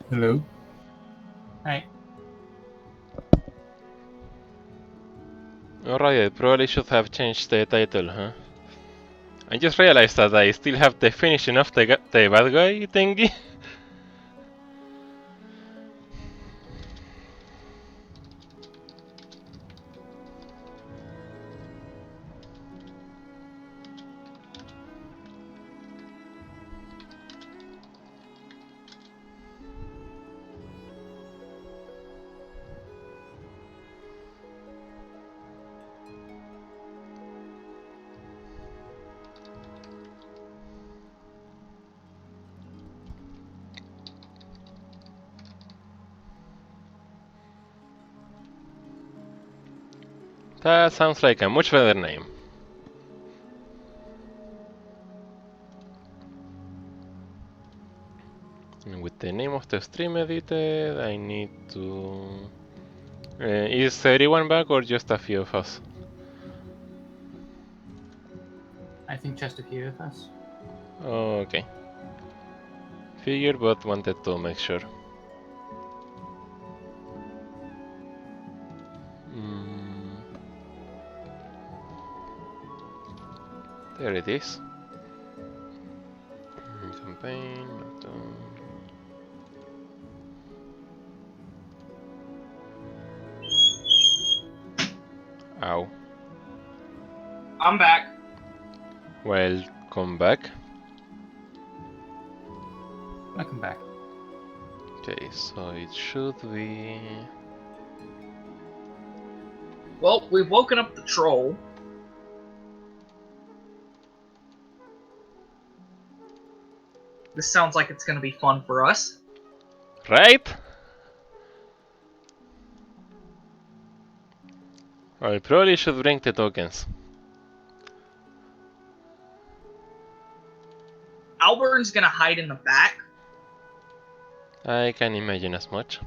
Hello. Hi. Alright, I probably should have changed the title, huh? I just realized that I still have the finishing of the bad guy thingy. That sounds like a much better name. And with the name of the stream edited, I need to Is everyone back or just a few of us? I think just a few of us. Okay. Figured, but wanted to make sure. Mm. There it is. Campaign. Not done. Ow. I'm back. Welcome back. Welcome back. Okay, so it should be. Well, we've woken up the troll. This sounds like it's gonna be fun for us. Right? I probably should bring the tokens. Alburn's gonna hide in the back. I can imagine as much.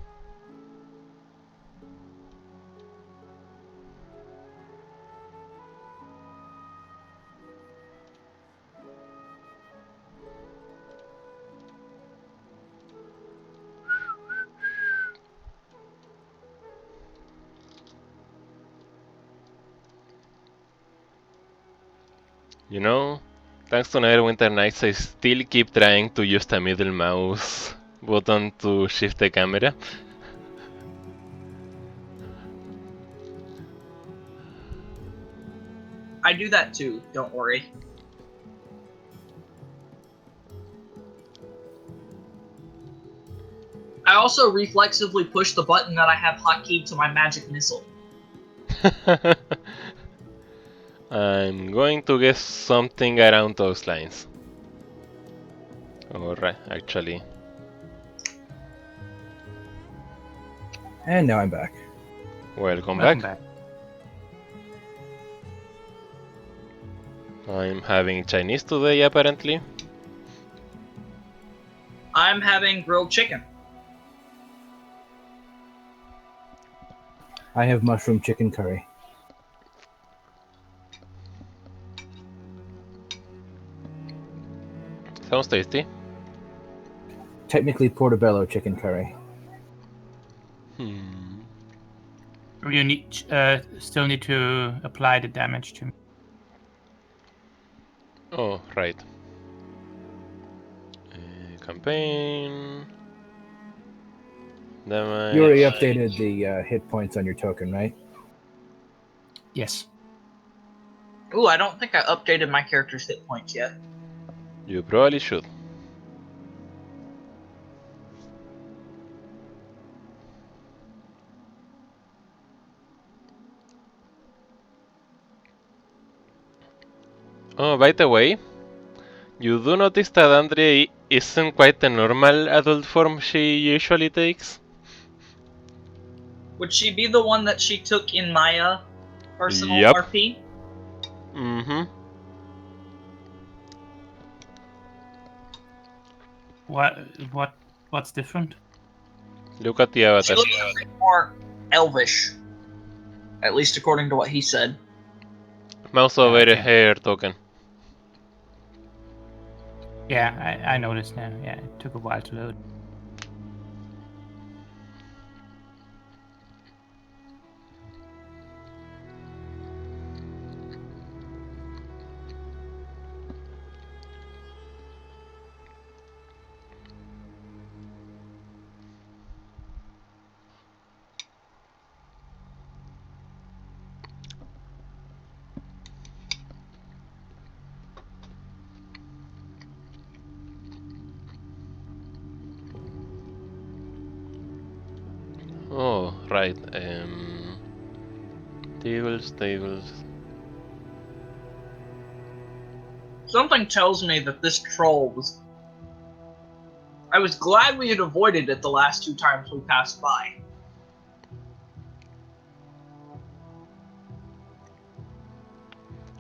You know, thanks to Neverwinter Nights, I still keep trying to use the middle mouse button to shift the camera. I do that too, don't worry. I also reflexively push the button that I have hotkeyed to my magic missile. I'm going to guess something around those lines. Alright, actually. And now I'm back. Welcome Welcome back. back. I'm having Chinese today, apparently. I'm having grilled chicken. I have mushroom chicken curry. Sounds tasty. Technically portobello chicken curry. You need still need to apply the damage to me. Oh, right. Campaign. Damage. You already updated the hit points on your token, right? Yes. Ooh, I don't think I updated my character's hit points yet. You probably should. Oh, by the way, you do notice that Andrea isn't quite the normal adult form she usually takes? Would she be the one that she took in my personal Yep. RP? Mm-hmm. What's different? Look at the She avatar. looks a bit more elvish. At least according to what he said. Mouse over Okay. hair token. Yeah, I noticed now. Yeah, it took a while to load. Oh, right. Tables. Something tells me that this troll was... I was glad we had avoided it the last 2 times we passed by.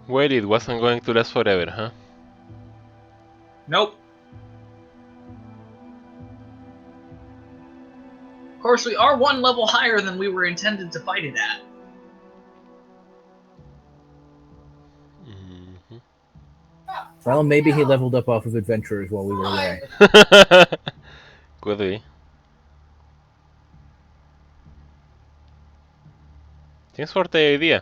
Well, it wasn't going to last forever, huh? Nope. course, we are one level higher than we were intended to fight it at. Mhm. Well, maybe he leveled up off of adventurers while we were away. Could be. Tienes suerte hoy día.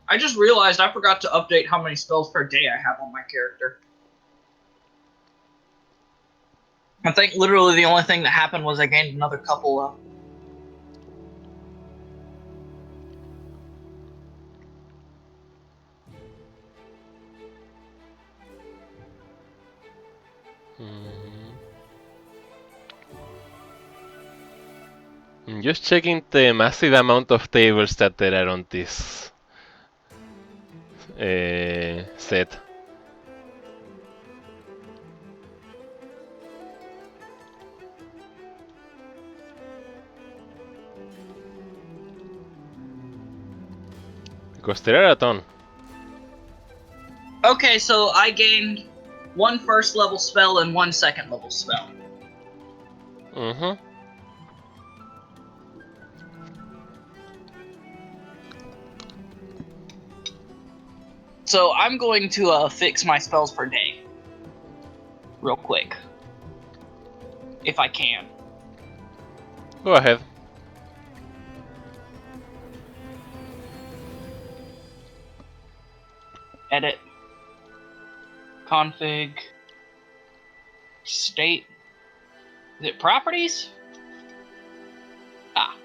I just realized I forgot to update how many spells per day I have on my character. I think literally the only thing that happened was I gained another couple of. I'm just checking the massive amount of tables that there are on this set. Because there are a ton. Okay, so I gained one first level spell and one second level spell. Mm-hmm. So I'm going to fix my spells per day. Real quick. If I can. Go ahead. Edit. Config. State. Is it properties? Ah.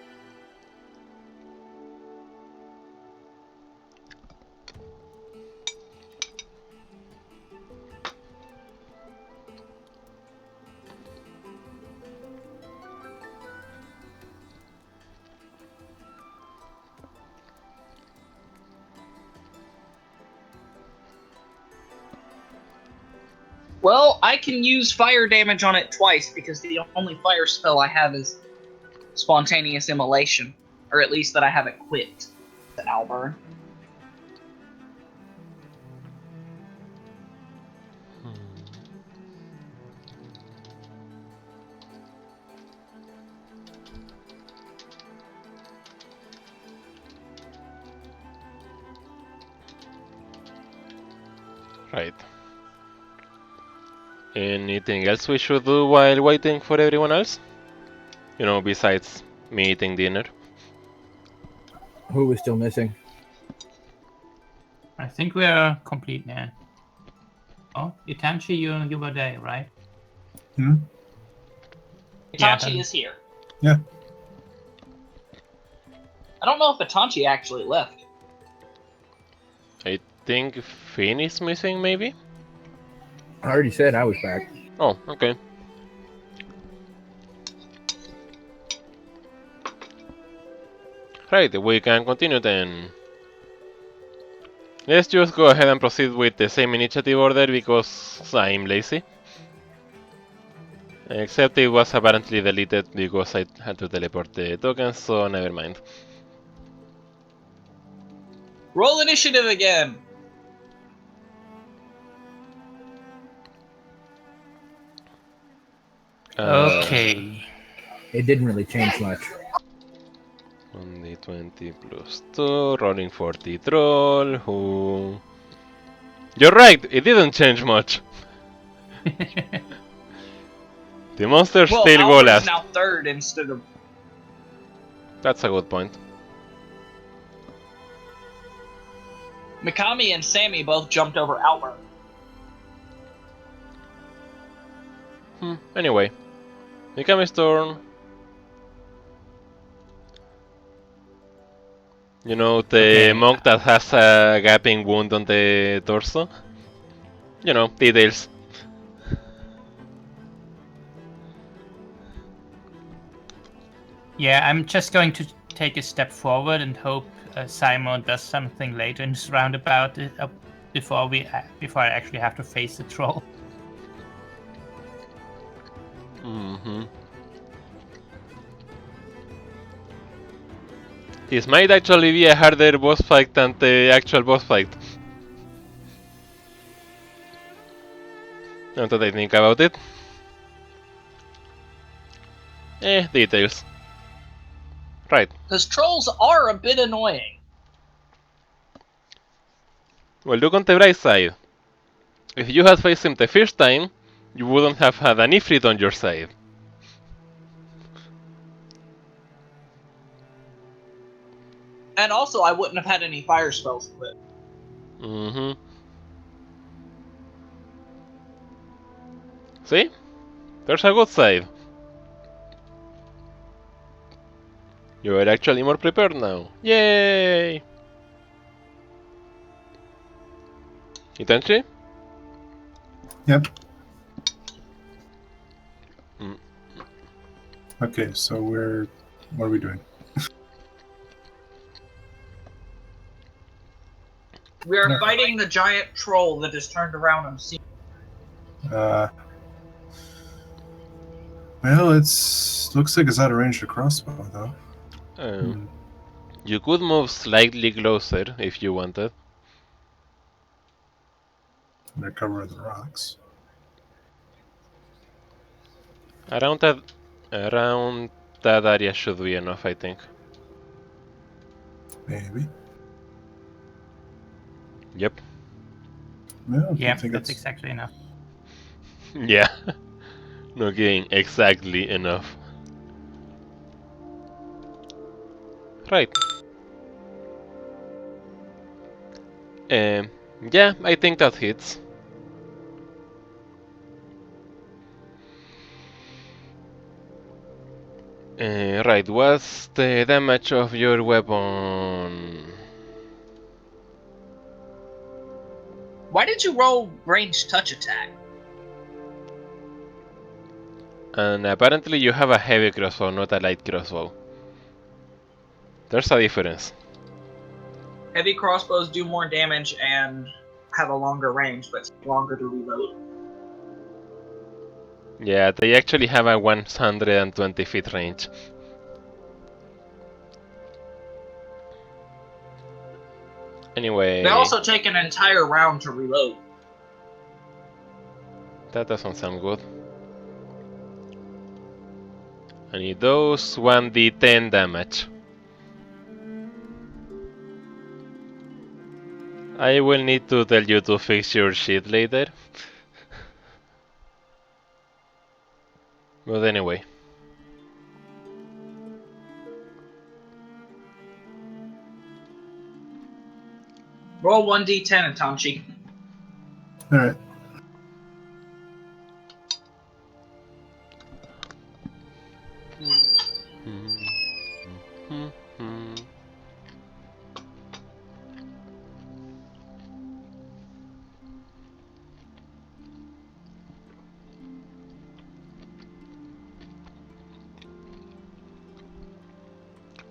Well, I can use fire damage on it twice because the only fire spell I have is spontaneous immolation. Or at least that I have equipped to Alburn. Right. Anything else we should do while waiting for everyone else? You know, besides me eating dinner. Who was still missing? I think we are complete now. Oh, Itanchi, you were there, right? Hmm? Yeah, Itachi then- is here. Yeah. I don't know if Itachi actually left. I think Finn is missing, maybe? I already said I was back. Oh, okay. Right, we can continue then. Let's just go ahead and proceed with the same initiative order because I'm lazy. Except it was apparently deleted because I had to teleport the tokens, so never mind. Roll initiative again. Okay. It didn't really change much. 1d20 plus 2, rolling 40 troll, who... You're right, it didn't change much. The monsters Well, still go Alburn is last. now third instead of... That's a good point. Mikami and Sammy both jumped over Alburn. Anyway, Mikami's turn. You know, the Okay. monk that has a gaping wound on the torso? You know, details. Yeah, I'm just going to take a step forward and hope Simon does something later in this roundabout before I actually have to face the troll. Mm-hmm. This might actually be a harder boss fight than the actual boss fight. Now that I think about it. Details. Right. Because trolls are a bit annoying. Well, look on the bright side. If you had faced him the first time, you wouldn't have had an Ifrit on your side. And also, I wouldn't have had any fire spells equipped. Mm-hmm. See? There's a good side. You are actually more prepared now. Yay! Itachi? Yep. Mm. Okay, so what are we doing? We are No. fighting the giant troll that has turned around and seen. Well, looks like it's out of range to crossbow though. You could move slightly closer if you wanted. Under cover of the rocks. Around that area should be enough, I think. Maybe. Yep. No, Yeah, I think that's it's exactly enough. Yeah. No kidding, exactly enough. Right. Yeah, I think that hits. Right, what's the damage of your weapon? Why did you roll ranged touch attack? And apparently you have a heavy crossbow, not a light crossbow. There's a difference. Heavy crossbows do more damage and have a longer range, but it's longer to reload. Yeah, they actually have a 120 feet range. Anyway, They also take an entire round to reload. that doesn't sound good. And it does 1d10 damage. I will need to tell you to fix your shit later. But anyway. Roll 1d10, Itachi. alright.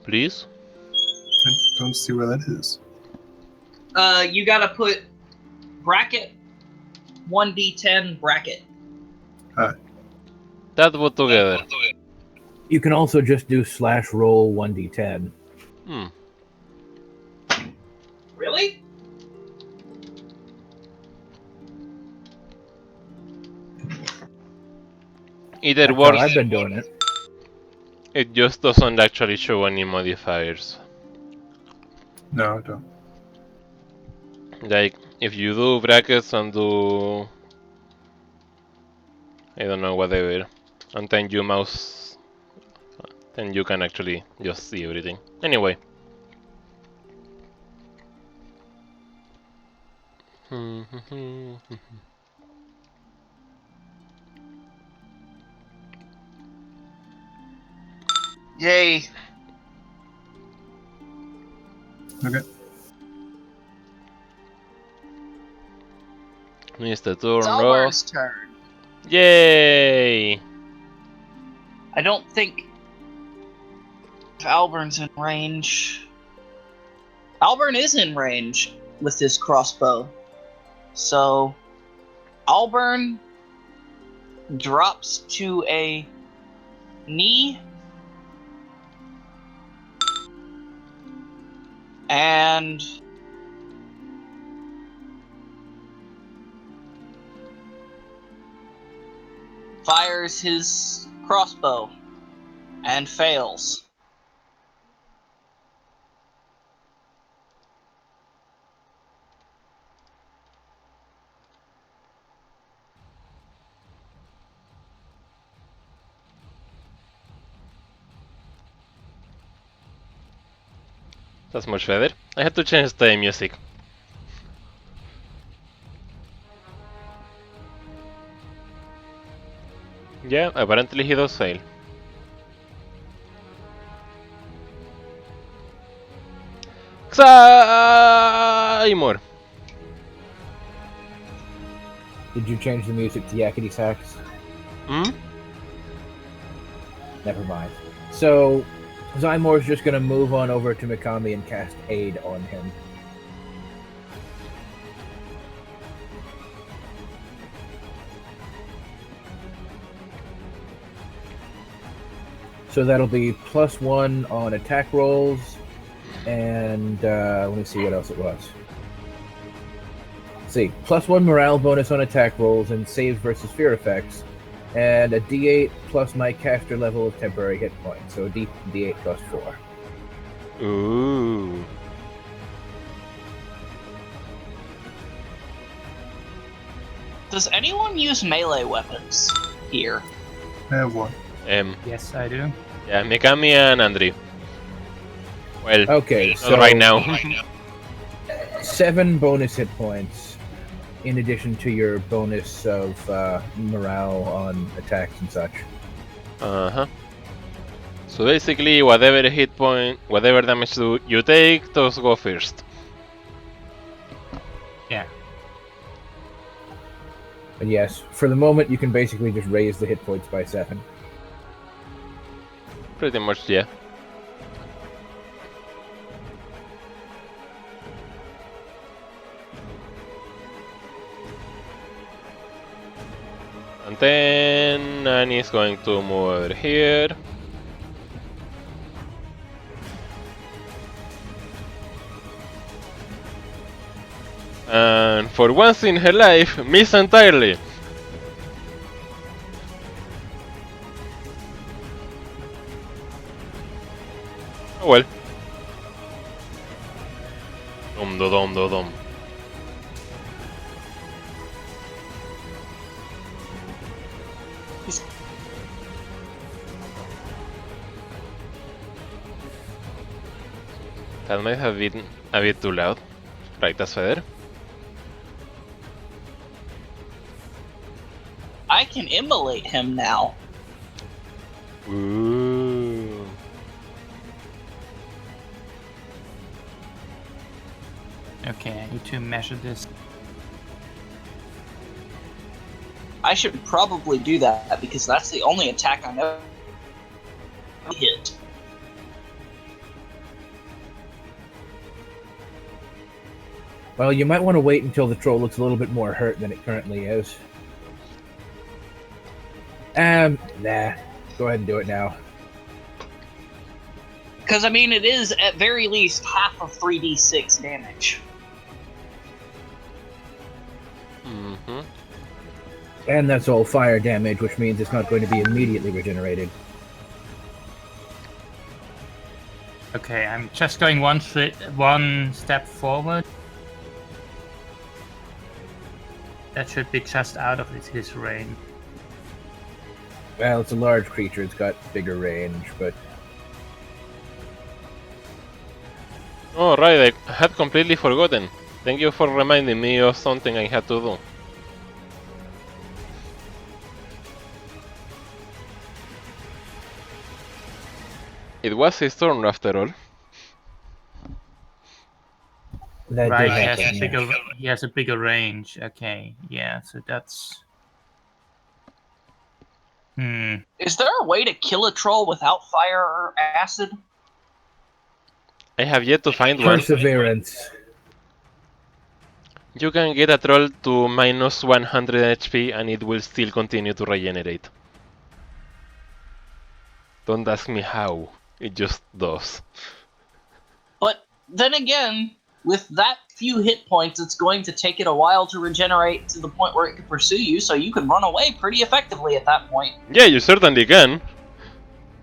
Please? I don't see where that is. You gotta put bracket 1d10 bracket. That put together. You can also just do /roll 1d10. Hmm. Really? Either That's how works, I've been doing it. it just doesn't actually show any modifiers. No, I don't. Like, if you do brackets and do... I don't know, whatever. And then you mouse... Then you can actually just see everything. Anyway. Yay. Okay. Mr. Turn It's off. Alvern's turn. Yay! I don't think Alvern's in range. Alvern is in range with his crossbow. So Alvern drops to a knee and fires his crossbow. And fails. That's much better. I had to change the music. Yeah, apparently he does fail. More. Did you change the music to Yakety Sax? Hmm? Never mind. So, Zymore's just going to move on over to Mikami and cast Aid on him. So that'll be +1 on attack rolls, and let me see what else it was. Let's see, +1 morale bonus on attack rolls and saves versus fear effects, and a D8 plus my caster level of temporary hit points, so a D8 +4. Ooh. Does anyone use melee weapons here? I have one. Yes, I do. Yeah, Mikami and Andri. Well, Okay, not so right now. 7 bonus hit points, in addition to your bonus of morale on attacks and such. Uh-huh. So basically, whatever hit point, whatever damage you take, those go first. Yeah. And yes, for the moment, you can basically just raise the hit points by 7. Pretty much, yeah. And then Nani's going to move over here. And for once in her life, miss entirely. Oh well. Dom. That might have been a bit too loud. Right, that's better. I can immolate him now. Ooh. Okay, I need to measure this. I should probably do that because that's the only attack I know hit. Well, you might want to wait until the troll looks a little bit more hurt than it currently is. Nah. Go ahead and do it now. Because, I mean, it is at very least half of 3d6 damage. Mm-hmm. And that's all fire damage, which means it's not going to be immediately regenerated. Okay, I'm just going one step forward. That should be just out of his range. Well, it's a large creature, it's got bigger range, but... Oh, right, I had completely forgotten. Thank you for reminding me of something I had to do. It was his turn after all. That Right, did he has a bigger range. Okay, yeah, so that's... Is there a way to kill a troll without fire or acid? I have yet to find one. Perseverance. You can get a troll to minus 100 HP and it will still continue to regenerate. Don't ask me how, it just does. But then again, with that few hit points, it's going to take it a while to regenerate to the point where it can pursue you, so you can run away pretty effectively at that point. Yeah, you certainly can.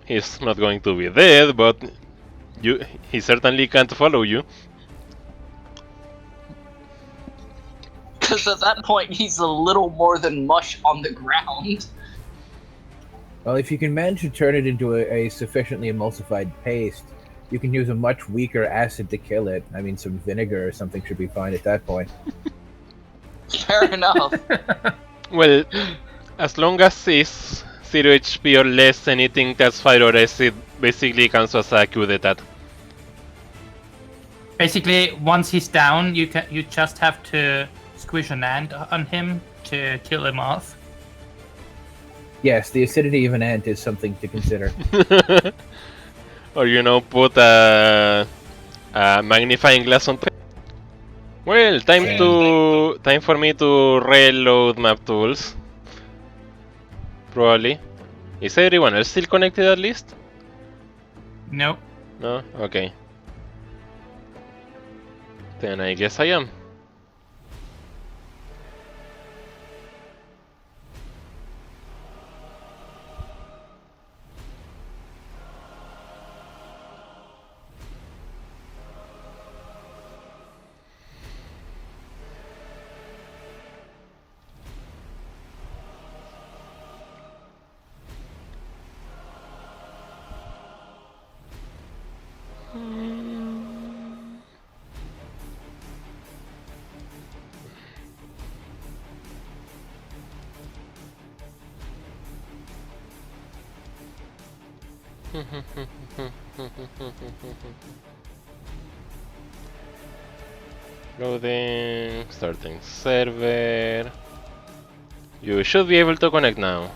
he's not going to be dead, but he certainly can't follow you. Because at that point, he's a little more than mush on the ground. Well, if you can manage to turn it into a sufficiently emulsified paste, you can use a much weaker acid to kill it. I mean, some vinegar or something should be fine at that point. Fair enough. Well, as long as it's 0 HP or less, anything that's fire or acid basically counts as a coup d'etat. Basically, once he's down, you just have to squish an ant on him to kill him off. Yes, the acidity of an ant is something to consider. Or put a magnifying glass on top. Well, time for me to reload map tools. Probably. Is everyone else still connected at least? Nope. No? Okay. Then I guess I am. Loading, starting server. You should be able to connect now.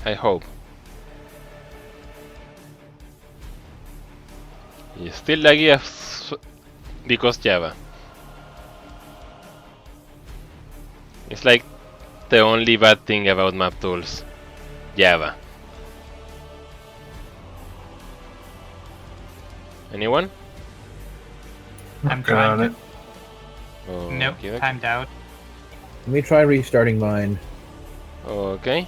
I hope. It's still laggy because Java. It's like the only bad thing about map tools. Java. Anyone? I'm Working on trying it. to. Oh, Nope, okay. timed out. Let me try restarting mine. Okay.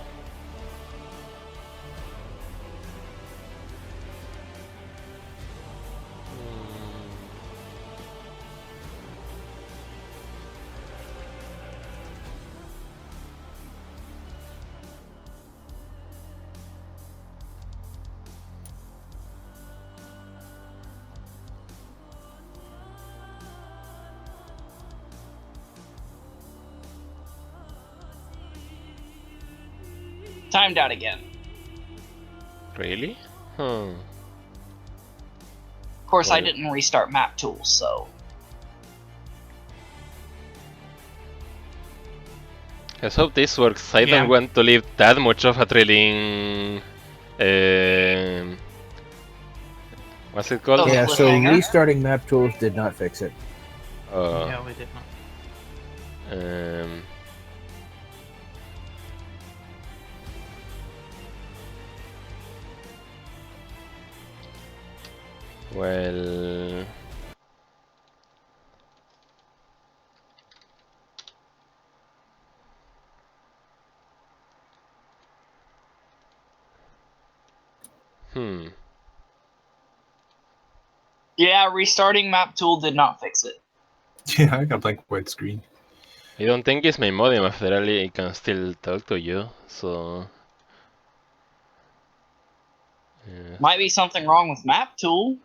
Timed out again. Really? Of course, I Well. didn't restart map tools, so. Let's hope this works. I Yeah. don't want to leave that much of a trailing. What's it called? Oh, Yeah, so cliffhanger? restarting map tools did not fix it. No, we did not. Um, well, Yeah, restarting map tool did not fix it. Yeah, I got blank white screen. I don't think it's my modem. After all, I can still talk to you. So, Might be something wrong with map tool.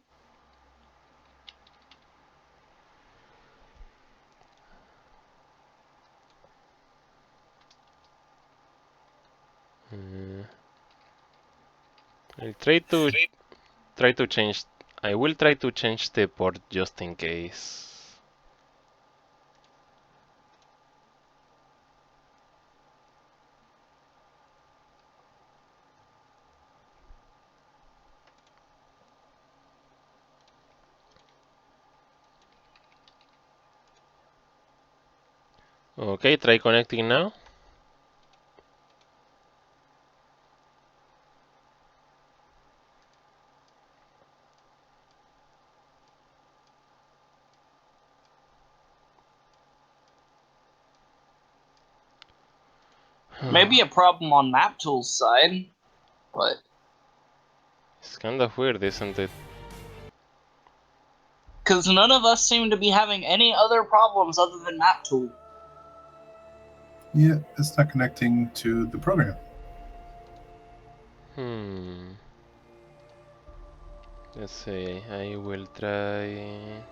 I'll try to change. I will try to change the port just in case. Okay, try connecting now. Maybe a problem on MapTool's side, but It's kind of weird, isn't it? because none of us seem to be having any other problems other than MapTool. Yeah, it's not connecting to the program. Let's see, I will try.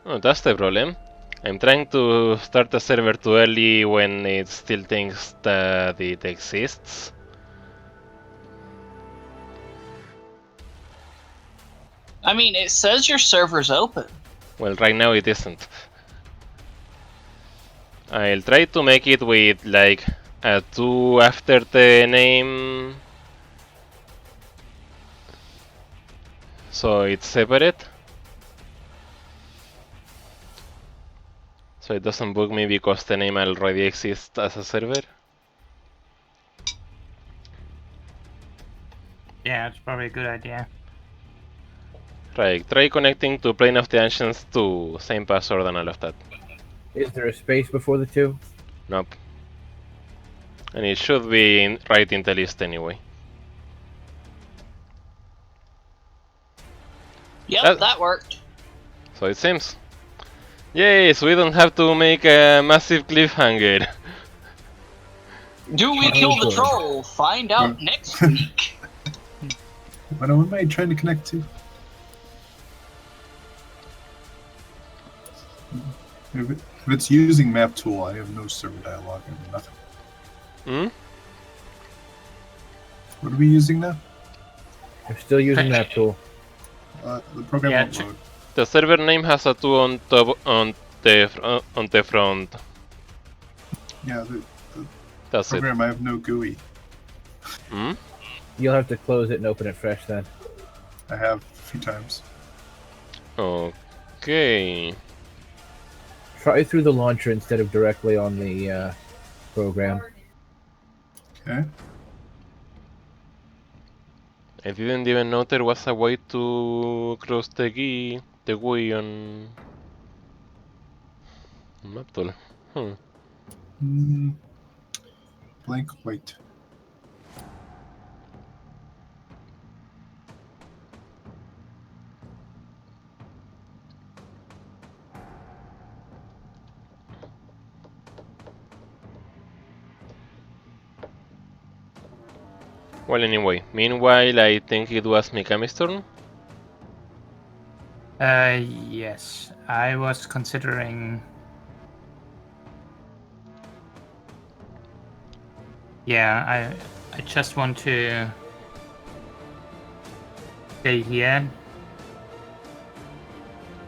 Oh, that's the problem. I'm trying to start a server too early when it still thinks that it exists. I mean, it says your server's open. Well, right now it isn't. I'll try to make it with like a 2 after the name, so it's separate. So it doesn't bug me because the name already exists as a server. Yeah, it's probably a good idea. Right, try connecting to Plane of the Ancients 2, same password and all of that. Is there a space before the 2? Nope. And it should be right in the list anyway. Yep, that worked. So it seems. Yay, so we don't have to make a massive cliffhanger. Do we kill the good. troll? Find out next week. What am I trying to connect to? If it's using map tool, I have no server dialog. I have nothing. Hmm? What are we using now? I'm still using that tool. The program Yeah, won't load. The server name has a 2 on top on the front. Yeah, the That's it. program, I have no GUI. Hmm? You'll have to close it and open it fresh then. I have a few times. Okay. Try through the launcher instead of directly on the program. Okay. I didn't even know there was a way to cross the GUI on MapTool. Blank white. Well, anyway, meanwhile, I think it was Mikami's turn. Yes, I was considering. Yeah, I just want to stay here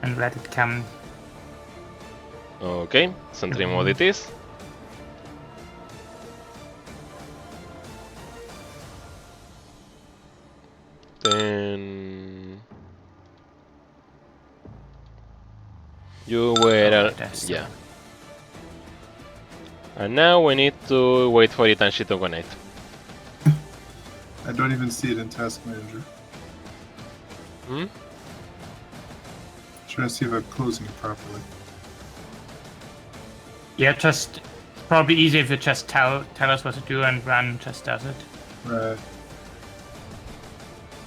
and let it come. Okay, sentry mode it is. Then you were yeah. And now we need to wait for Itanshi to connect. I don't even see it in Task Manager. Hmm? Trying to see if I'm closing it properly. Yeah, just probably easy if you just tell us what to do and run just does it. Right.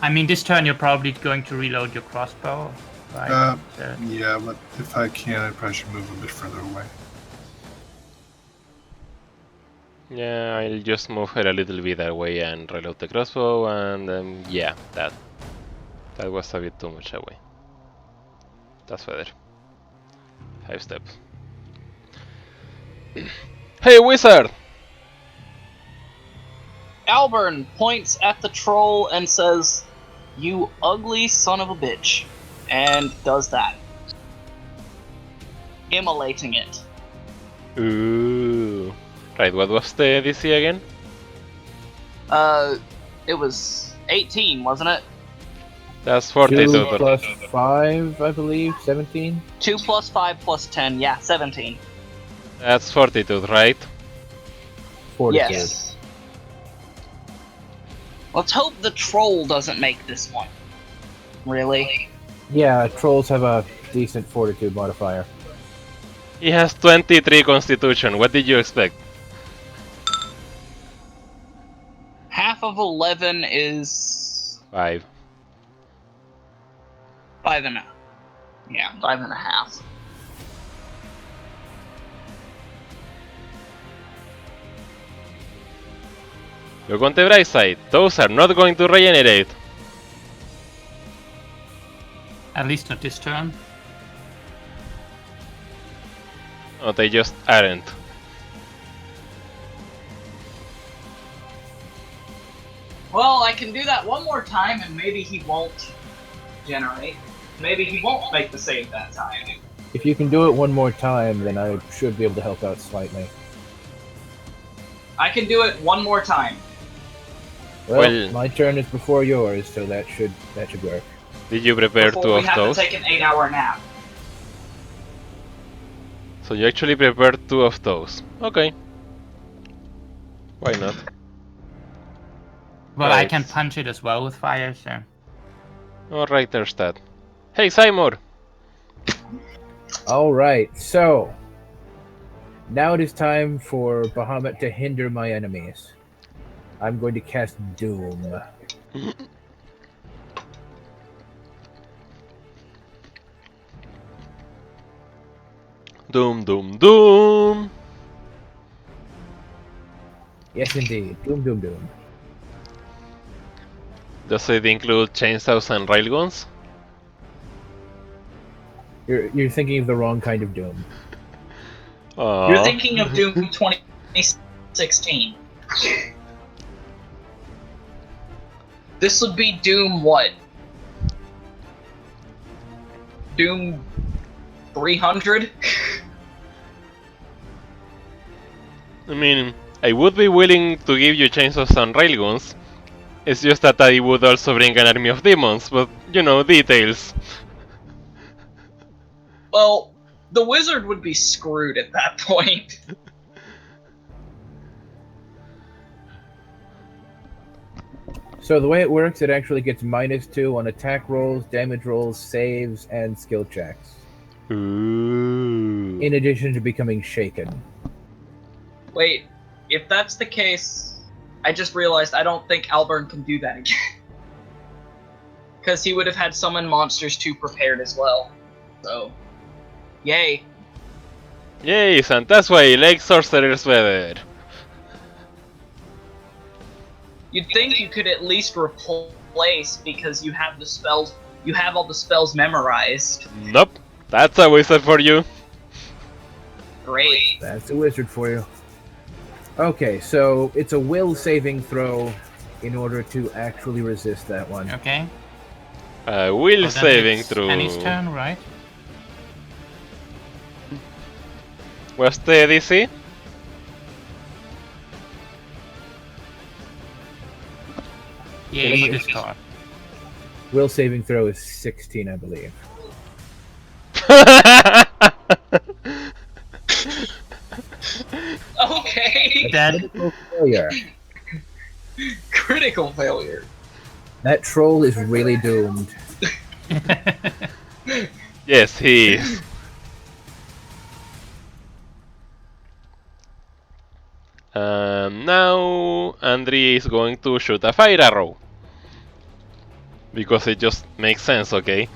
I mean, this turn you're probably going to reload your crossbow, right? So- Yeah, but if I can, I probably should move a bit further away. Yeah, I'll just move her a little bit away and reload the crossbow, and yeah, that was a bit too much away. That's better. 5 steps. Hey, wizard! Alburn points at the troll and says, "You ugly son of a bitch," and does that. Immolating it. Ooh. Right, what was the DC again? It was 18, wasn't it? That's 42. 2 plus 5, I believe, 17? 2 plus 5 plus 10, yeah, 17. That's 42, right? 42. Yes. Let's hope the troll doesn't make this one. Really? Yeah, trolls have a decent fortitude modifier. He has 23 constitution. What did you expect? Half of 11 is 5. 5.5. Yeah, 5.5. Look on the bright side. Those are not going to regenerate. At least not this turn. No, they just aren't. Well, I can do that one more time and maybe he won't generate. Maybe he won't make the save that time. If you can do it one more time, then I should be able to help out slightly. I can do it one more time. Well, my turn is before yours, so that should work. Did you prepare Before 2 we of have those? to take an 8-hour nap. So you actually prepared 2 of those. Okay. Why not? Well, I Right. can punch it as well with fire, so. Alright, there's that. Hey, Seymour! All right, so now it is time for Bahamut to hinder my enemies. I'm going to cast Doom. Doom, doom, doom! Yes, indeed. Doom, doom, doom. Does it include chainsaws and railguns? You're thinking of the wrong kind of Doom. Aww. You're thinking of Doom 2016. This would be Doom what? Doom 300? I mean, I would be willing to give you chainsaws and railguns. It's just that I would also bring an army of demons, but, you know, details. Well, the wizard would be screwed at that point. So the way it works, it actually gets -2 on attack rolls, damage rolls, saves, and skill checks. Ooh. In addition to becoming shaken. Wait, if that's the case, I just realized I don't think Alburn can do that again. Because he would have had summon monsters 2 prepared as well. So, yay. Yes, and that's why I like sorcerers better. You'd think you could at least replace because you have the spells. You have all the spells memorized. Nope, that's a wizard for you. Great. That's a wizard for you. Okay, so it's a will saving throw in order to actually resist that one. Okay. Will Well, then saving it's throw. Penny's turn, right? What's the DC? Yeah, for this card. Will saving throw is 16, I believe. Okay. Dead. Critical failure. Critical failure. That troll is really doomed. Yes, he is. Now Andri is going to shoot a fire arrow. Because it just makes sense, okay?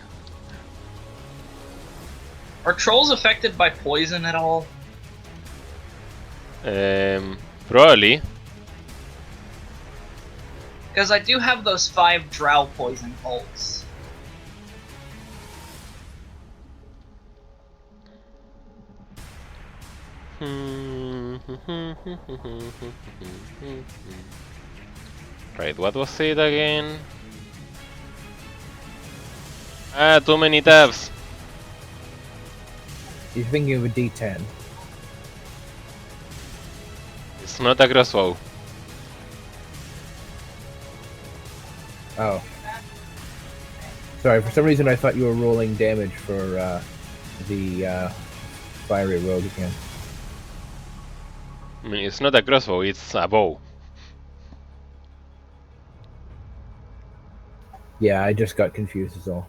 Are trolls affected by poison at all? Probably. Because I do have those 5 drow poison bolts. Right, what was it again? Ah, too many tabs. You're thinking of a D10. It's not a crossbow. Oh. Sorry, for some reason I thought you were rolling damage for the fiery rogue again. I mean, it's not a crossbow, it's a bow. Yeah, I just got confused is all.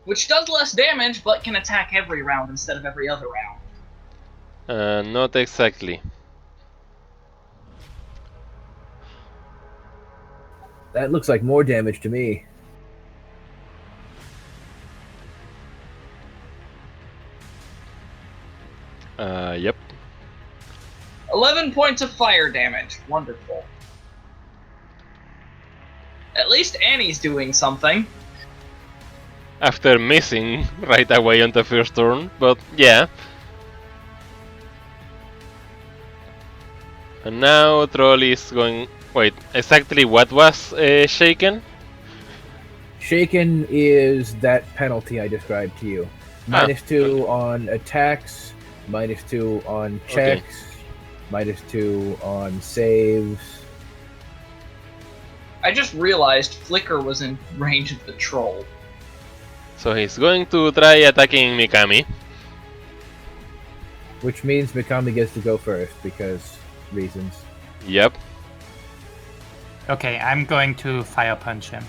Which does less damage, but can attack every round instead of every other round. Not exactly. That looks like more damage to me. Yep. 11 points of fire damage. Wonderful. At least Annie's doing something. After missing right away on the first turn, but yeah. And now Troll is going... Wait, exactly what was shaken? Shaken is that penalty I described to you. -2 on attacks, -2 on checks, -2 on saves. I just realized Flicker was in range of the troll. So he's going to try attacking Mikami. Which means Mikami gets to go first because reasons. Yep. Okay, I'm going to fire punch him.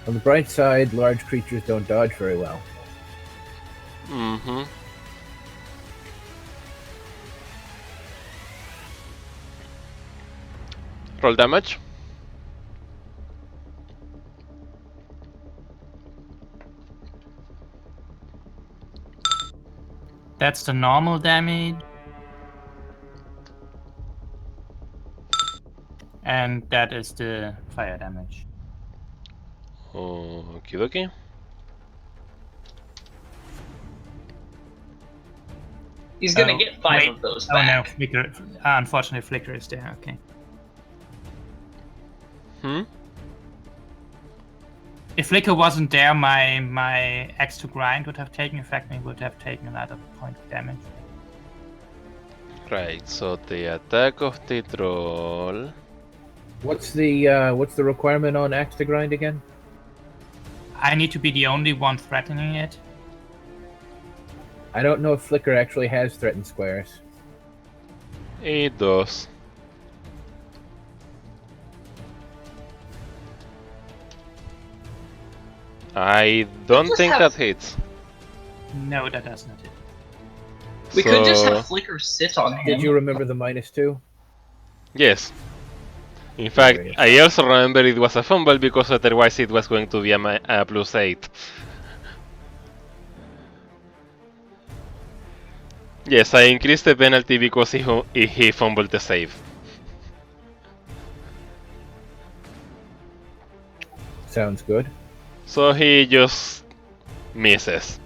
On the bright side, large creatures don't dodge very well. Mm-hmm. Roll damage. That's the normal damage. And that is the fire damage. Okie dokie. He's gonna get 5 of those Oh no, back. Flicker. Unfortunately, Flicker is there. Okay. If Flicker wasn't there, my axe to grind would have taken effect and he would have taken another point of damage. Right, so the attack of the troll... What's the requirement on axe to grind again? I need to be the only one threatening it. I don't know if Flicker actually has threatened squares. It does. I don't just think have- that hits. No, that does not hit. We could just So- have Flicker sit on him. Did you remember the -2? Yes. In fact, Hilarious. I also remember it was a fumble because otherwise it was going to be a +8. Yes, I increased the penalty because he fumbled the save. Sounds good. So he just misses.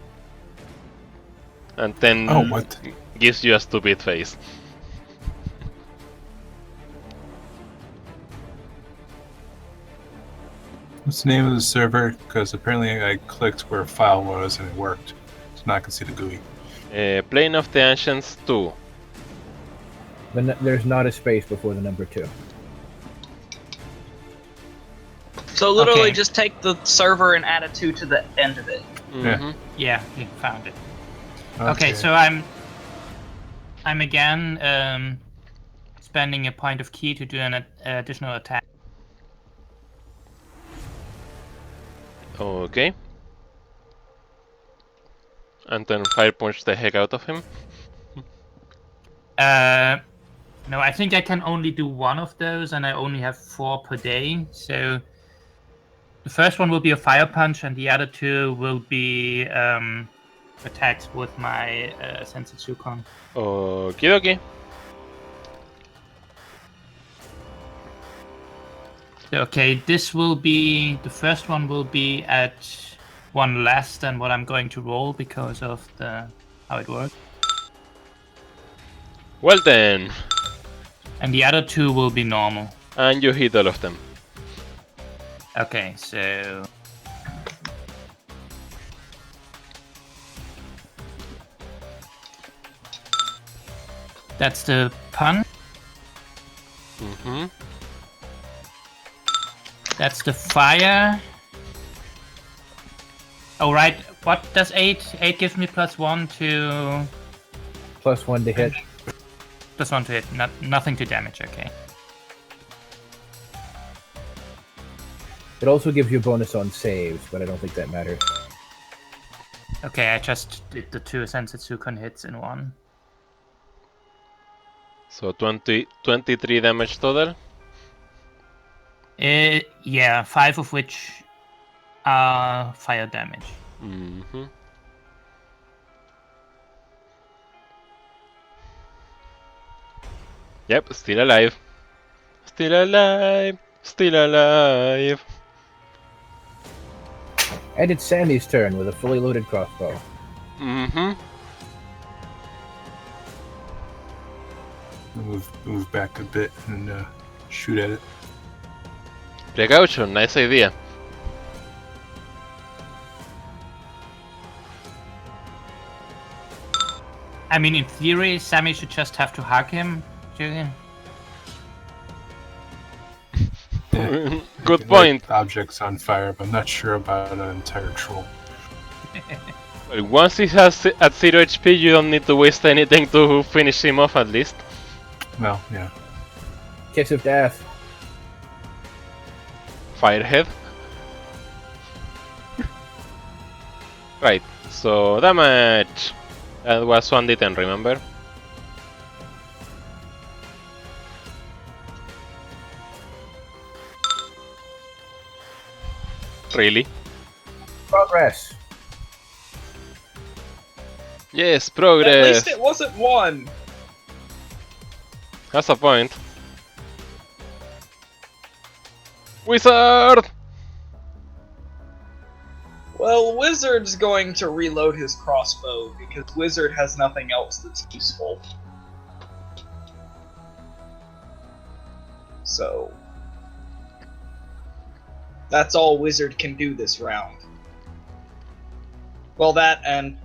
And then Oh, what? gives you a stupid face. What's the name of the server? Because apparently I clicked where file was and it worked. So now I can see the GUI. Plane of the Ancients 2. There's not a space before the number 2. So literally Okay. just take the server and add a 2 to the end of it. Mhm. Yeah, you found it. Okay, so I'm again spending a point of key to do an additional attack. Okay. And then fire punch the heck out of him. No, I think I can only do one of those, and I only have 4 per day. So the first one will be a fire punch, and the other 2 will be attacks with my Sensitsukon. Okie dokie. Okay, this will be the first one will be at 1 less than what I'm going to roll because of how it works, Well then. and the other 2 will be normal. And you hit all of them. Okay, so that's the punch. Mm-hmm. That's the fire. Oh right, What does 8? 8 gives me +1 to... +1 to hit. +1 to hit, nothing to damage, okay. It also gives you a bonus on saves, but I don't think that matters. Okay, I just did the 2 Sensitsuken hits in one. So 23 damage total. Yeah, 5 of which are fire damage. Mm-hmm. Yep, still alive. Still alive. Still alive. And it's Sammy's turn with a fully loaded crossbow. Mm-hmm. Move back a bit and shoot at it. Precaution, nice idea. I mean, in theory, Sammy should just have to hug him. Julian. Yeah. Good Light point. Objects on fire, but I'm not sure about an entire troll. Well, once he has at 0 HP, you don't need to waste anything to finish him off at least. Well, yeah. Kiss of death. Firehead. Right, so damage. That was 1d10, remember? Really? Progress. Yes, At progress. least it wasn't 1. That's a point. Wizard! Well, Wizard's going to reload his crossbow, because Wizard has nothing else that's useful. So... that's all Wizard can do this round. Well, that and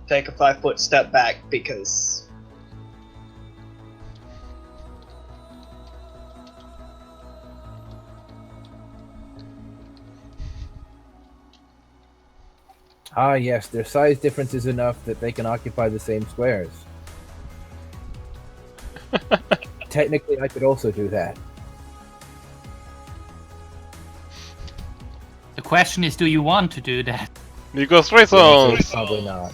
take a 5-foot step back, because... Ah, yes, their size difference is enough that they can occupy the same squares. Technically, I could also do that. The question is, do you want to do that? Because The answer reasons! is probably not.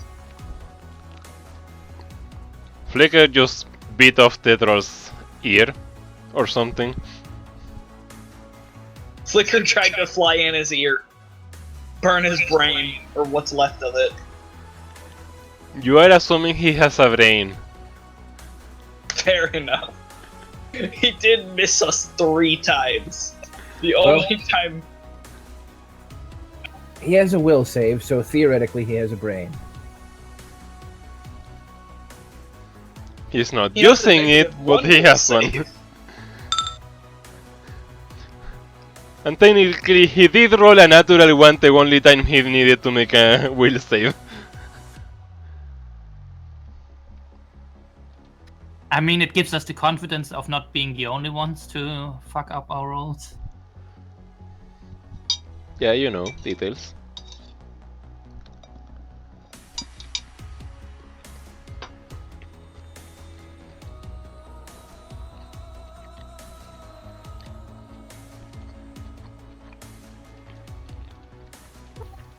Flicker just bit off the troll's ear or something. Flicker tried to fly in his ear. Burn his brain, or what's left of it. You are assuming he has a brain. Fair enough. He did miss us 3 times. The Well- only time... He has a will save, so theoretically he has a brain. He's not He has a using it, negative but he will has one. save. And technically, he did roll a natural one the only time he needed to make a will save. I mean, it gives us the confidence of not being the only ones to fuck up our rolls. Yeah, you know, details.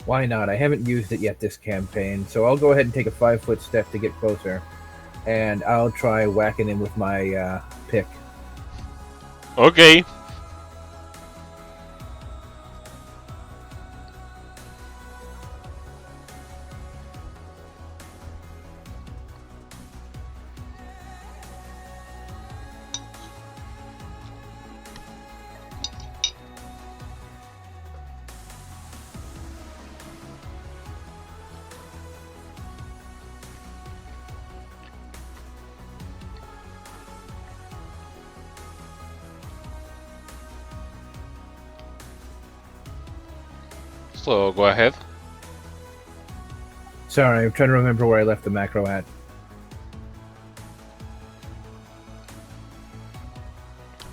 Why not? I haven't used it yet this campaign, so I'll go ahead and take a 5-foot step to get closer. And I'll try whacking him with my pick. Okay. So go ahead. Sorry, I'm trying to remember where I left the macro at.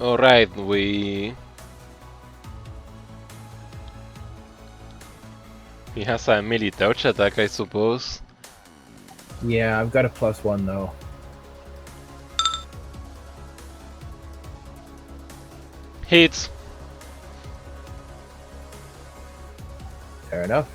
Alright, we He has a melee touch attack, I suppose. Yeah, I've got a +1 though. Hits. Fair enough.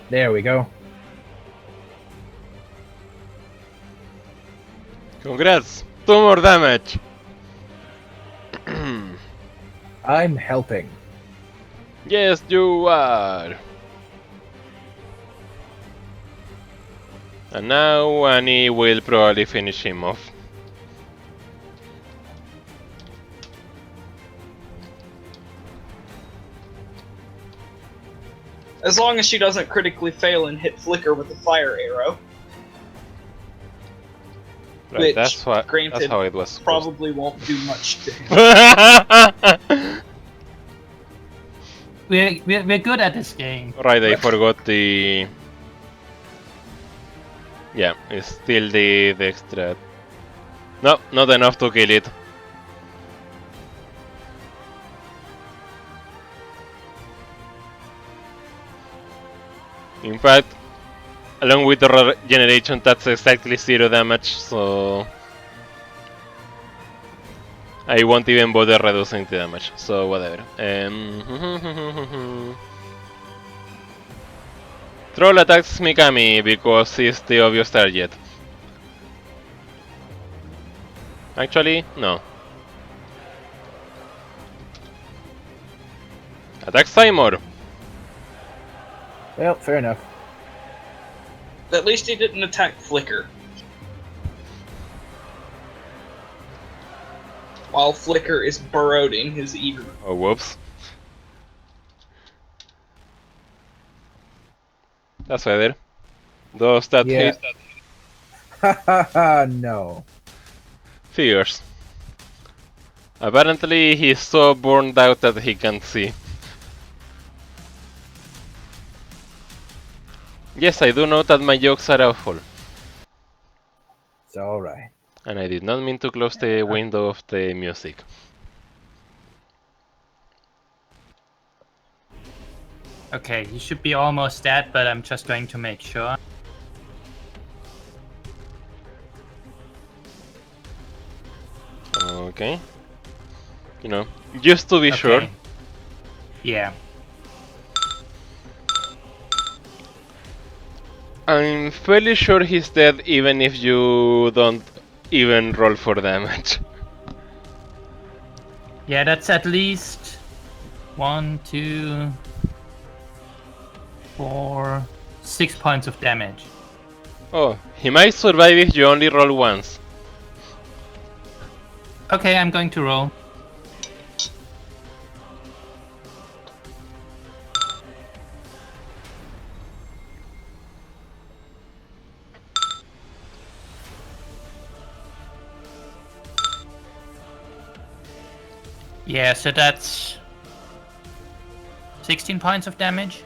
There we go. Congrats! 2 more damage! I'm helping. Yes, you are! And now Annie will probably finish him off. As long as she doesn't critically fail and hit Flicker with the fire arrow. Right, Which, that's granted, how it was. probably won't do much to him. We're good at this game. Right, I forgot the... Yeah, it's still the extra... No, not enough to kill it. In fact, along with the regeneration, that's exactly 0 damage, so... I won't even bother reducing the damage, so whatever. Troll attacks Mikami because he's the obvious target. Actually, no. Attack Seymour! Well, fair enough. At least he didn't attack Flicker. While Flicker is burrowing his ear. Oh, whoops. That's better. Does that Yeah. hit? Ha ha ha, no. Figures. Apparently he's so burned out that he can't see. Yes, I do know that my jokes are awful. It's alright. And I did not mean to close the window of the music. Okay, he should be almost dead, but I'm just going to make sure. Okay. You know, just to be sure. Okay. Yeah. I'm fairly sure he's dead even if you don't even roll for damage. Yeah, that's at least 1, 2, 4, 6 points of damage. Oh, he might survive if you only roll once. Okay, I'm going to roll. Yeah, so that's 16 points of damage.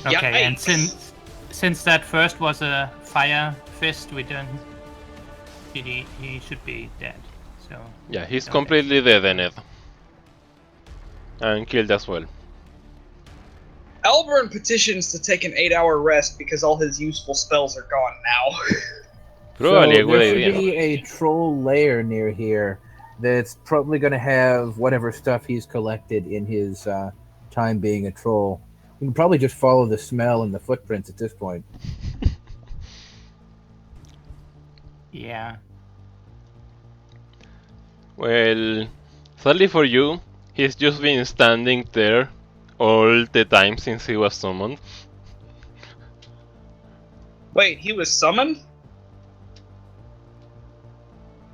Okay, and Yikes. since that first was a fire fist, we don't. He should be dead. So Yeah, he's don't completely dead, Ed. And killed as well. Alburn petitions to take an 8-hour rest because all his useful spells are gone now. Probably So a good there should idea. be a troll lair near here that's probably going to have whatever stuff he's collected in his time being a troll. You can probably just follow the smell and the footprints at this point. Yeah. Well, sadly for you, he's just been standing there all the time since he was summoned. Wait, he was summoned?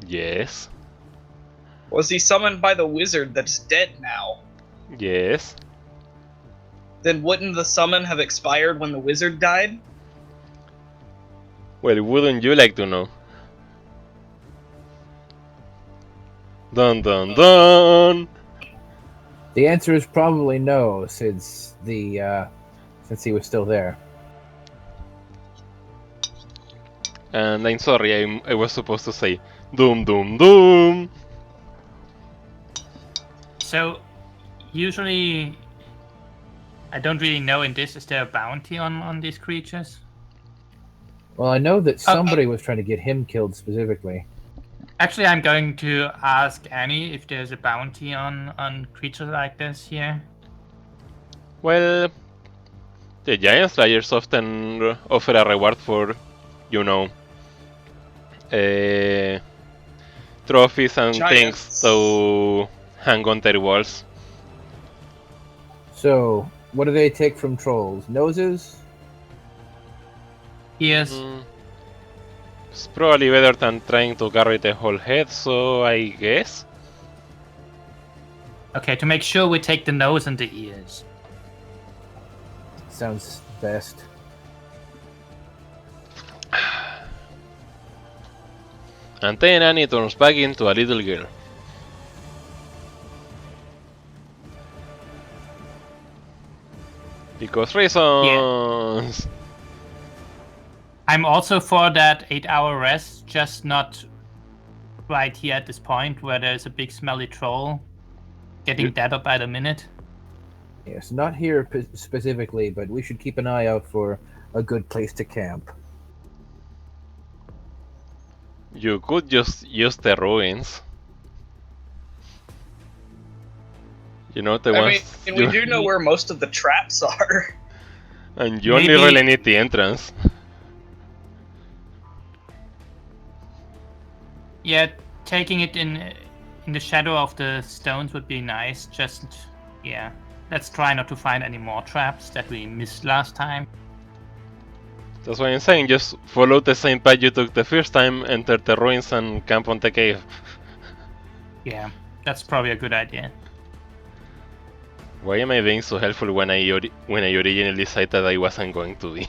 Yes, Was he summoned by the wizard that's dead now? yes. Then wouldn't the summon have expired when the wizard died? Well, wouldn't you like to know? Dun dun dun! The answer is probably no, since he was still there. And I'm sorry, I was supposed to say doom doom doom! So, usually, I don't really know in this, is there a bounty on these creatures? Well, I know that somebody was trying to get him killed specifically. Actually, I'm going to ask Annie if there's a bounty on creatures like this here. Well, the Giant Slayers often offer a reward for, you know, trophies and Giants. things to hang on their walls. So, what do they take from trolls? Noses? Yes. It's probably better than trying to carry the whole head, so I guess. Okay, to make sure we take the nose and the ears. Sounds best. And then Annie turns back into a little girl. Because reasons! I'm also for that 8-hour rest, just not right here at this point where there's a big smelly troll getting deader by the minute. Yes, not here specifically, but we should keep an eye out for a good place to camp. You could just use the ruins. You know, the I ones. mean, we do know where most of the traps are. And you only Maybe- really need the entrance. Yeah, taking it in the shadow of the stones would be nice. Just, yeah. Let's try not to find any more traps that we missed last time. That's why I'm saying, just follow the same path you took the first time, enter the ruins and camp on the cave. Yeah, that's probably a good idea. Why am I being so helpful when I originally said that I wasn't going to be?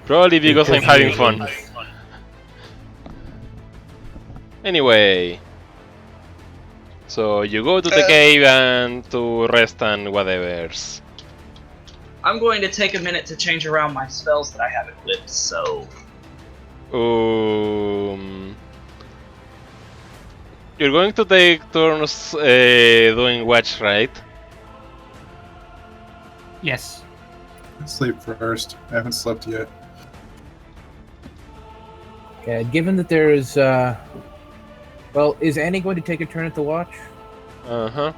Probably because I'm having fun. Anyway, so you go to the cave and to rest and whatever's. I'm going to take a minute to change around my spells that I have equipped, so... You're going to take turns doing watch, right? Yes. Sleep first. I haven't slept yet. Okay, given that there is, well, is Annie going to take a turn at the watch? Uh-huh.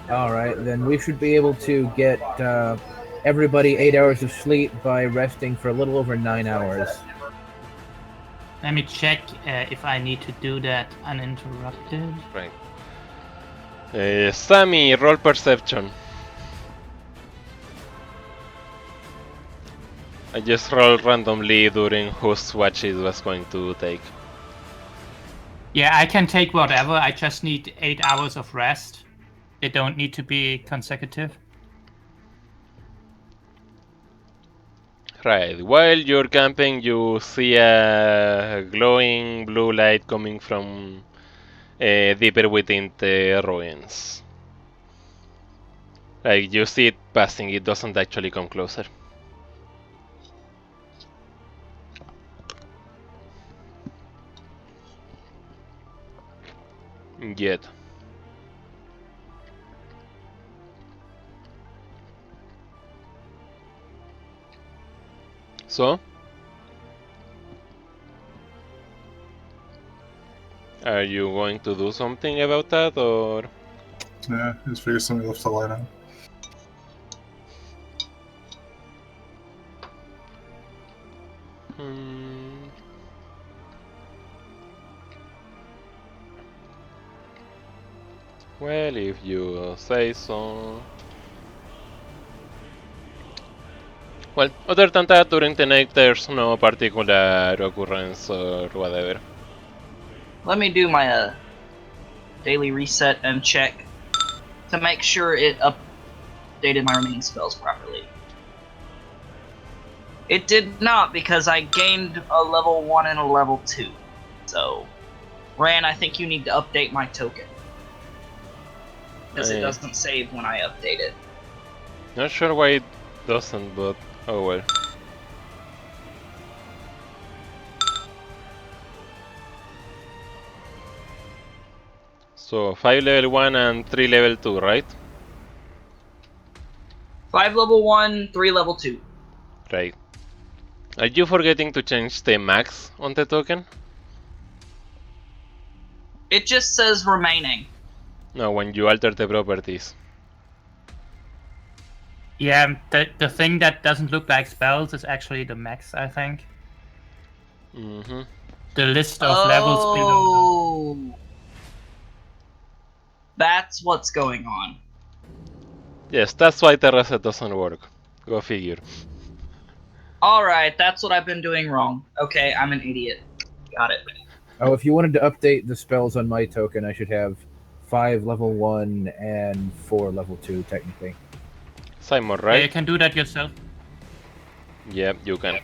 Alright, then we should be able to get everybody 8 hours of sleep by resting for a little over 9 hours. Let me check if I need to do that uninterrupted. Right. Sammy, roll perception. I just rolled randomly during whose watch it was going to take. Yeah, I can take whatever. I just need 8 hours of rest. They don't need to be consecutive. Right, while you're camping, you see a glowing blue light coming from deeper within the ruins. Like, you see it passing, it doesn't actually come closer. Yet. So, are you going to do something about that, or? Yeah, just figure somebody left the light on. Hmm. Well, if you say so. Well, other than that, during the night there's no particular occurrence or whatever. Let me do my daily reset and check to make sure it updated my remaining spells properly. It did not, because I gained a level 1 and a level 2. So, Ran, I think you need to update my token. Because it doesn't save when I update it. Not sure why it doesn't, but oh well. So 5 level 1 and 3 level 2, right? 5 level 1, 3 level 2. Right. Are you forgetting to change the max on the token? It just says remaining. No, when you alter the properties. Yeah, the thing that doesn't look like spells is actually the max, I think. Mm-hmm. The list of levels below. Oh, that's what's going on. Yes, that's why the reset doesn't work. Go figure. Alright, that's what I've been doing wrong. Okay, I'm an idiot. Got it. Oh, if you wanted to update the spells on my token, I should have 5 level 1 and 4 level 2, technically. Simon, Yeah, you right? can do that yourself. Yeah, you can.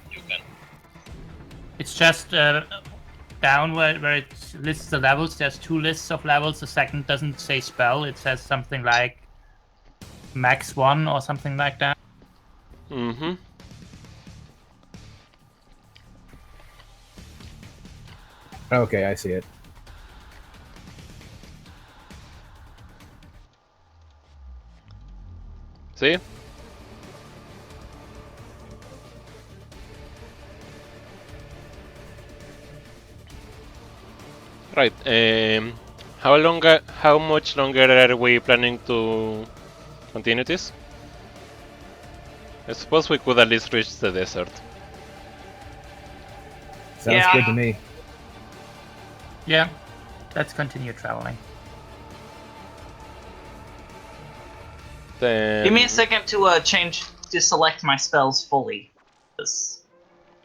It's just down where it lists the levels. There's 2 lists of levels. The second doesn't say spell. It says something like max 1 or something like that. Mm-hmm. Okay, I see it. See? Right. How much longer are we planning to continue this? I suppose we could at least reach the desert. Sounds Yeah. good to me. Yeah, let's continue traveling. Then, Give me a second to select my spells fully. 'Cause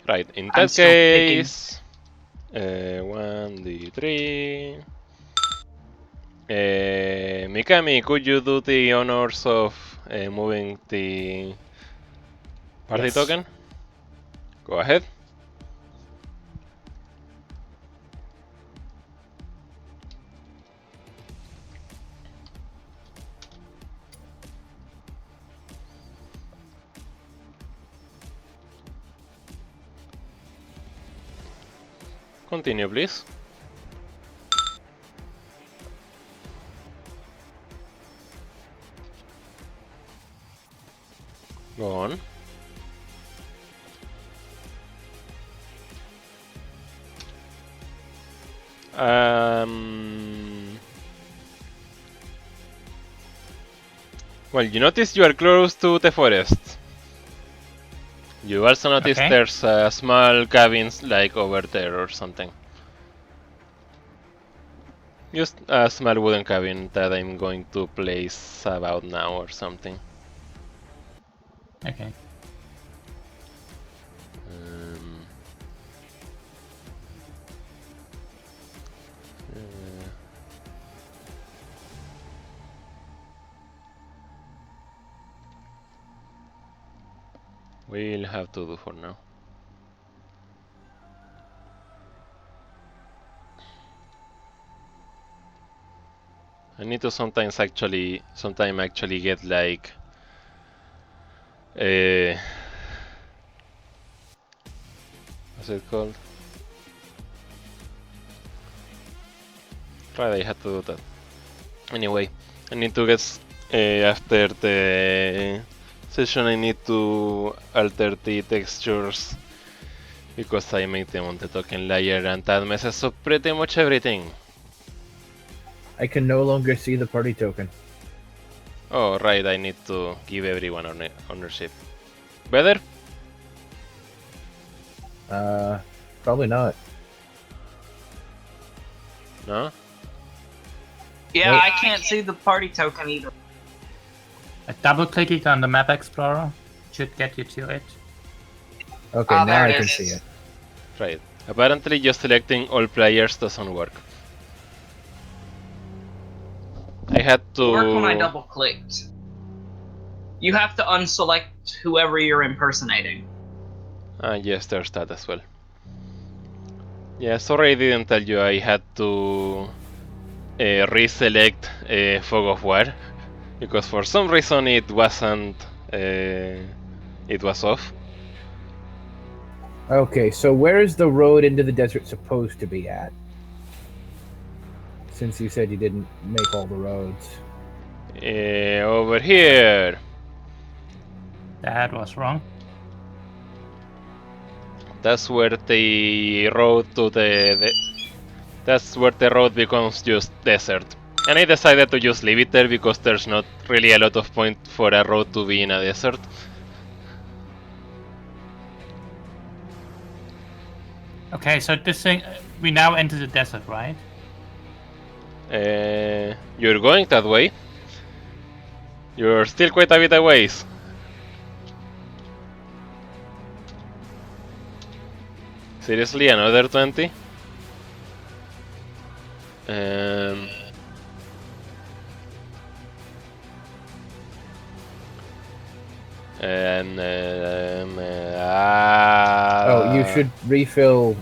right, in I'm that still picking. case, 1d3. Mikami, could you do the honors of moving the party Yes. token? Go ahead. Continue, please. Go on. Well, you notice you are close to the forest. You also notice Okay. there's small cabins like over there or something. Just a small wooden cabin that I'm going to place about now or something. Okay. Um, uh, we'll have to do for now. I need to sometimes actually get like what's it called? Right, I had to do that. Anyway, I need to get after the session. I need to alter the textures because I made them on the token layer and that messes up pretty much everything. I can no longer see the party token. Oh right, I need to give everyone ownership. Better? Probably not. No? Yeah, Nope. I can't see the party token either. Double clicking on the map explorer should get you to it. Okay, Ah, now there I it can is. see it. Right. Apparently just selecting all players doesn't work. I had to... Work when I double clicked. You have to unselect whoever you're impersonating. yes, there's that as well. Yeah, sorry I didn't tell you I had to reselect Fog of War because for some reason it wasn't... it was off. Okay, so where is the road into the desert supposed to be at? Since you said you didn't make all the roads. Over here. That was wrong. That's where the road to that's where the road becomes just desert. And I decided to just leave it there because there's not really a lot of point for a road to be in a desert. Okay, so this thing, we now enter the desert, right? You're going that way. You're still quite a bit away. Seriously, another 20? Oh, you should refill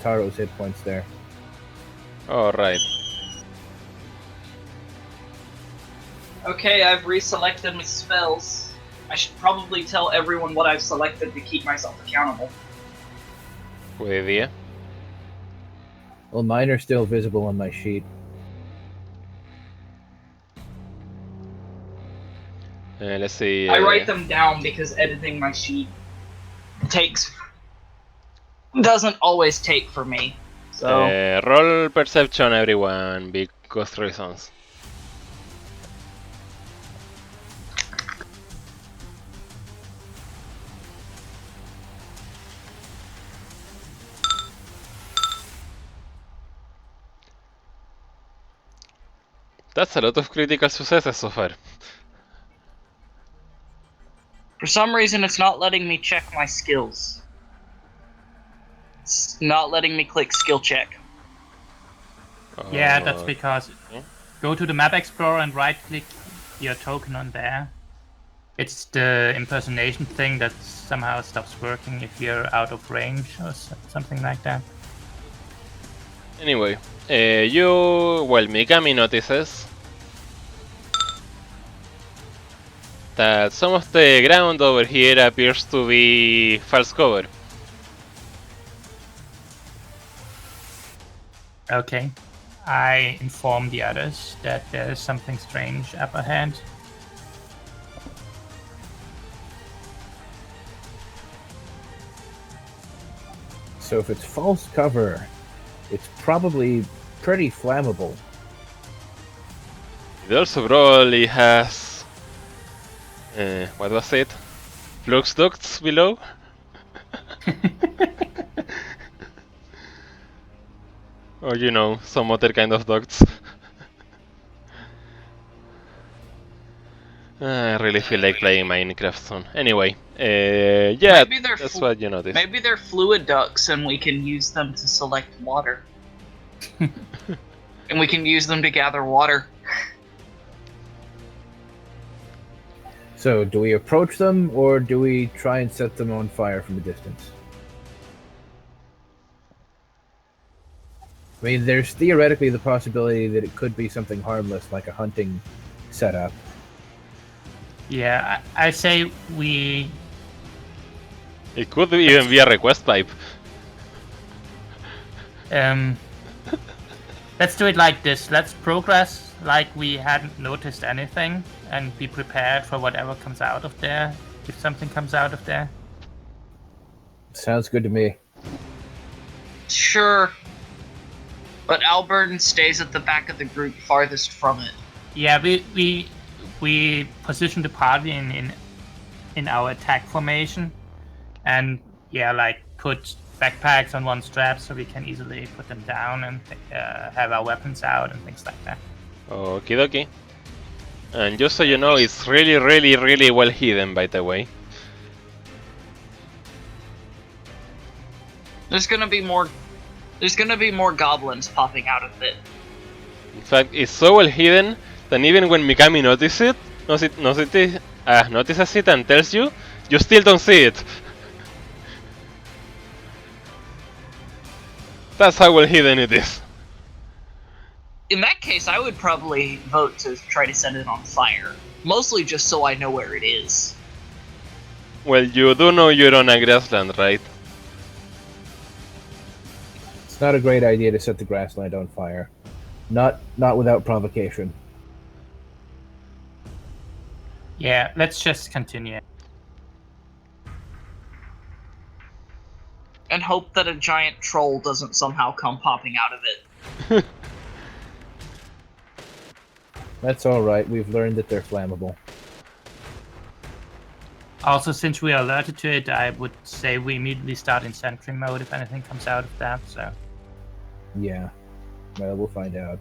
Taro's hit points there. Alright. Okay, I've reselected my spells. I should probably tell everyone what I've selected to keep myself accountable. Good idea. Well, mine are still visible on my sheet. Let's see. I write them down because editing my sheet doesn't always take for me. So Roll perception, everyone, because reasons. That's a lot of critical successes so far. for some reason, it's not letting me check my skills. It's not letting me click skill check. Yeah, that's because okay. go to the map explorer and right click your token on there. It's the impersonation thing that somehow stops working if you're out of range or something like that. Anyway, Mikami notices that some of the ground over here appears to be false cover. Okay. I inform the others that there is something strange up ahead. So if it's false cover, it's probably pretty flammable. It also probably has... what was it? Flux ducts below? Or you know, some other kind of ducts. I really feel like playing Minecraft soon. Anyway, yeah, Maybe they're that's what you noticed. Maybe they're fluid ducts and we can use them to select water. And we can use them to gather water. So do we approach them or do we try and set them on fire from a distance? I mean, there's theoretically the possibility that it could be something harmless, like a hunting setup. Yeah, I say we... It could even be a request pipe. Let's do it like this. Let's progress like we hadn't noticed anything and be prepared for whatever comes out of there, if something comes out of there. Sounds good to me. Sure. But Alburn stays at the back of the group farthest from it. Yeah, we position the party in our attack formation, and yeah, like put backpacks on one strap so we can easily put them down and have our weapons out and things like that. Okie dokie. And just so you know, it's really well hidden, by the way. There's gonna be more goblins popping out of it. In fact, it's so well hidden that even when Mikami notices it and tells you, you still don't see it. That's how well hidden it is. In that case, I would probably vote to try to set it on fire. Mostly just so I know where it is. Well, you do know you're on a grassland, right? It's not a great idea to set the grassland on fire. Not without provocation. Yeah, let's just continue. And hope that a giant troll doesn't somehow come popping out of it. That's all right. We've learned that they're flammable. Also, since we are alerted to it, I would say we immediately start in sentry mode if anything comes out of that. So Yeah. Well, we'll find out.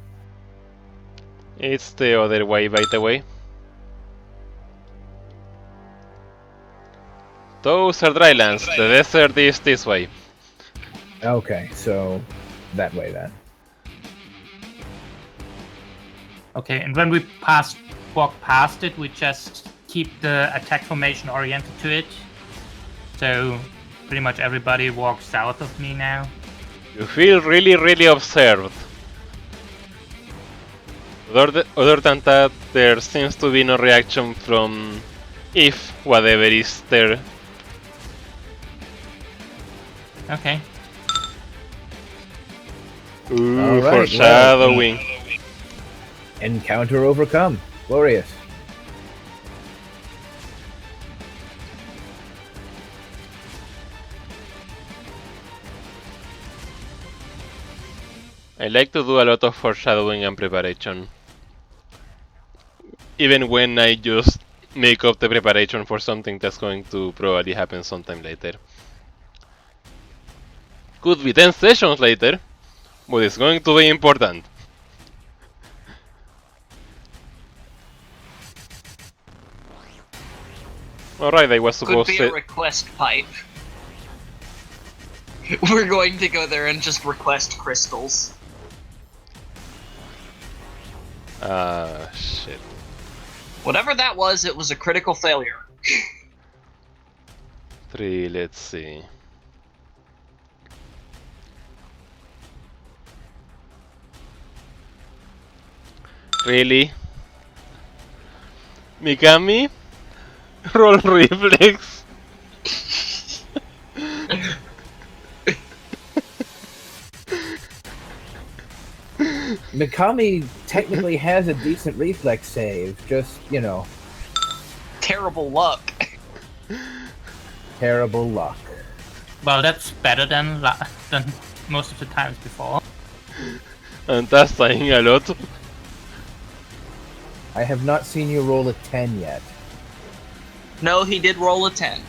It's the other way, by the way. Those are drylands. The desert is this way. Okay, so that way then. okay, and when we walk past it, we just keep the attack formation oriented to it. So pretty much everybody walks south of me now. You feel really observed. Other than that, there seems to be no reaction from if whatever is there. Okay. Ooh, All right, foreshadowing. Encounter overcome. Glorious. I like to do a lot of foreshadowing and preparation. Even when I just make up the preparation for something that's going to probably happen sometime later. Could be 10 sessions later, but it's going to be important. Alright, I was Could supposed be a to... request pipe. We're going to go there and just request crystals. Shit. Whatever that was, it was a critical failure. 3, let's see. Really? Mikami? Roll reflex? Mikami technically has a decent reflex save, just, you know, Terrible luck. terrible luck. Well, that's better than most of the times before. And that's saying a lot. I have not seen you roll a 10 yet. No, he did roll a 10.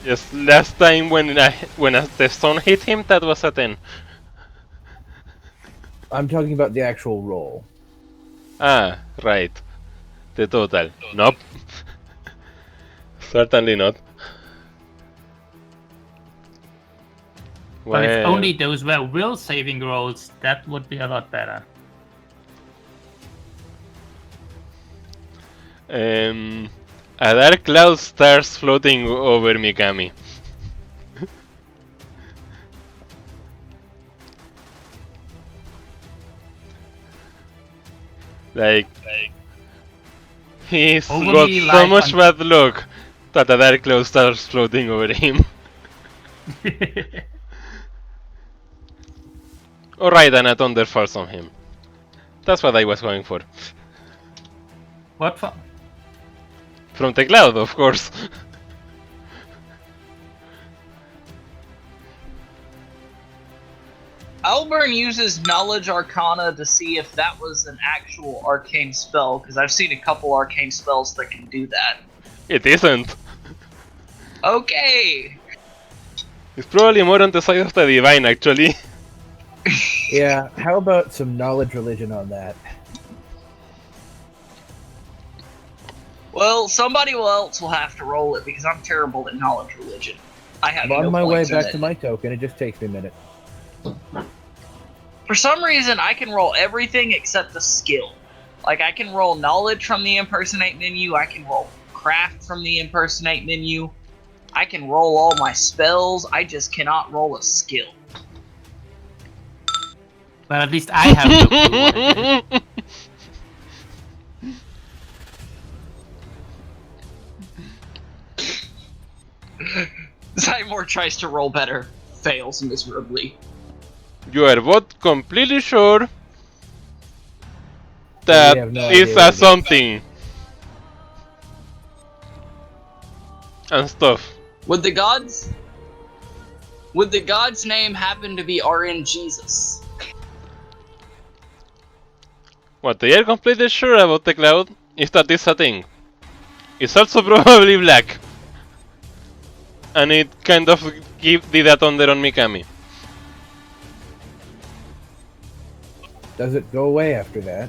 Just last time when the stone hit him, that was a 10. I'm talking about the actual roll. Ah, right. The total. Nope. Certainly not. But if only those were will saving rolls, that would be a lot better. A dark cloud starts floating over Mikami. Like he's Over got me so like much on- bad luck that a dark cloud starts floating over him. Alright, and a thunder falls on him. That's what I was going for. What for? From the cloud, of course. Alburn uses Knowledge Arcana to see if that was an actual arcane spell, because I've seen a couple arcane spells that can do that. It isn't. Okay! It's probably more on the side of the divine, actually. Yeah, how about some knowledge religion on that? Well, somebody else will have to roll it, because I'm terrible at Knowledge Religion. I have I'm on no my way points in back it. to my token. It just takes me a minute. For some reason, I can roll everything except the skill. Like, I can roll Knowledge from the Impersonate menu, I can roll Craft from the Impersonate menu, I can roll all my spells, I just cannot roll a skill. Well, at least I have no clue what it is. Zymor tries to roll better, fails miserably. You are both completely sure We that have no it's idea what a it is. something. And stuff. Would the god's name happen to be RN Jesus? What they are completely sure about the cloud is that it's a thing. It's also probably black. And it kind of did that thunder on Mikami. Does it go away after that?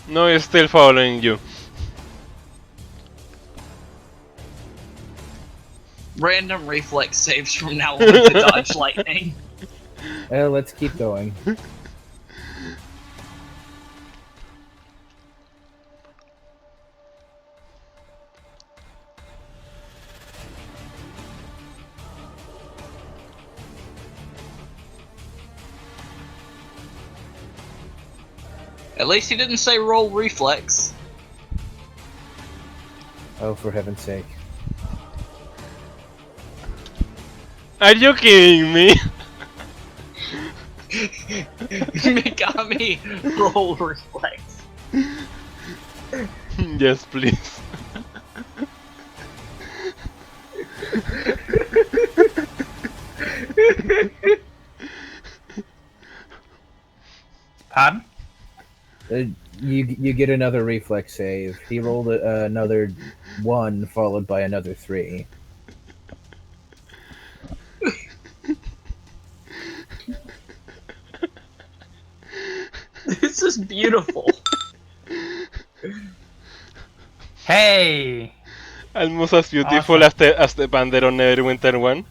No, it's still following you. Random reflex saves from now on to dodge lightning. Well, let's keep going. At least he didn't say roll reflex. Oh, for heaven's sake. Are you kidding me? Mikami, roll reflex. Yes, please. Pardon? You get another reflex save. He rolled another 1 followed by another 3. This is beautiful. Hey! Almost as beautiful Awesome. as the Panther on Neverwinter one.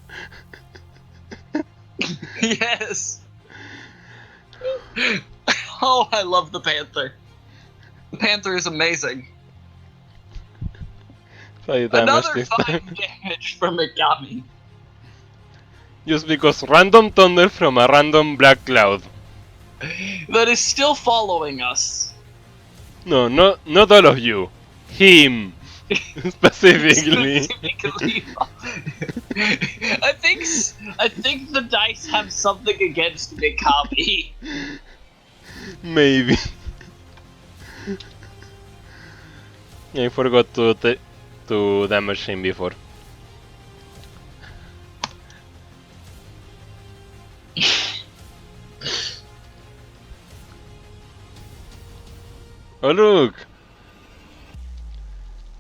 Yes. Oh, I love the Panther. The Panther is amazing. 5 damage Another this 5 time. damage from Mikami. Just because random thunder from a random black cloud. That is still following us. No, not all of you. Him. Specifically. Specifically. I think the dice have something against Mikami. Maybe. I forgot to damage him before. Oh look!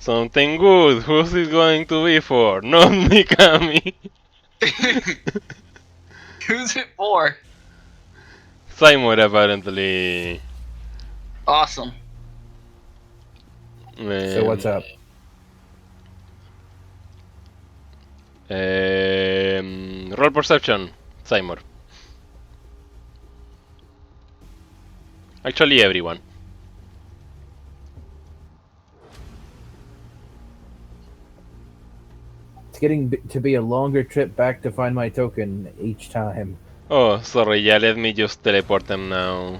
Something good! Who's it going to be for? Not Mikami! Who's it for? Simon apparently. Awesome. So what's up? Roll perception, Simon. Actually everyone. It's getting to be a longer trip back to find my token each time. Oh, sorry, yeah, let me just teleport them now.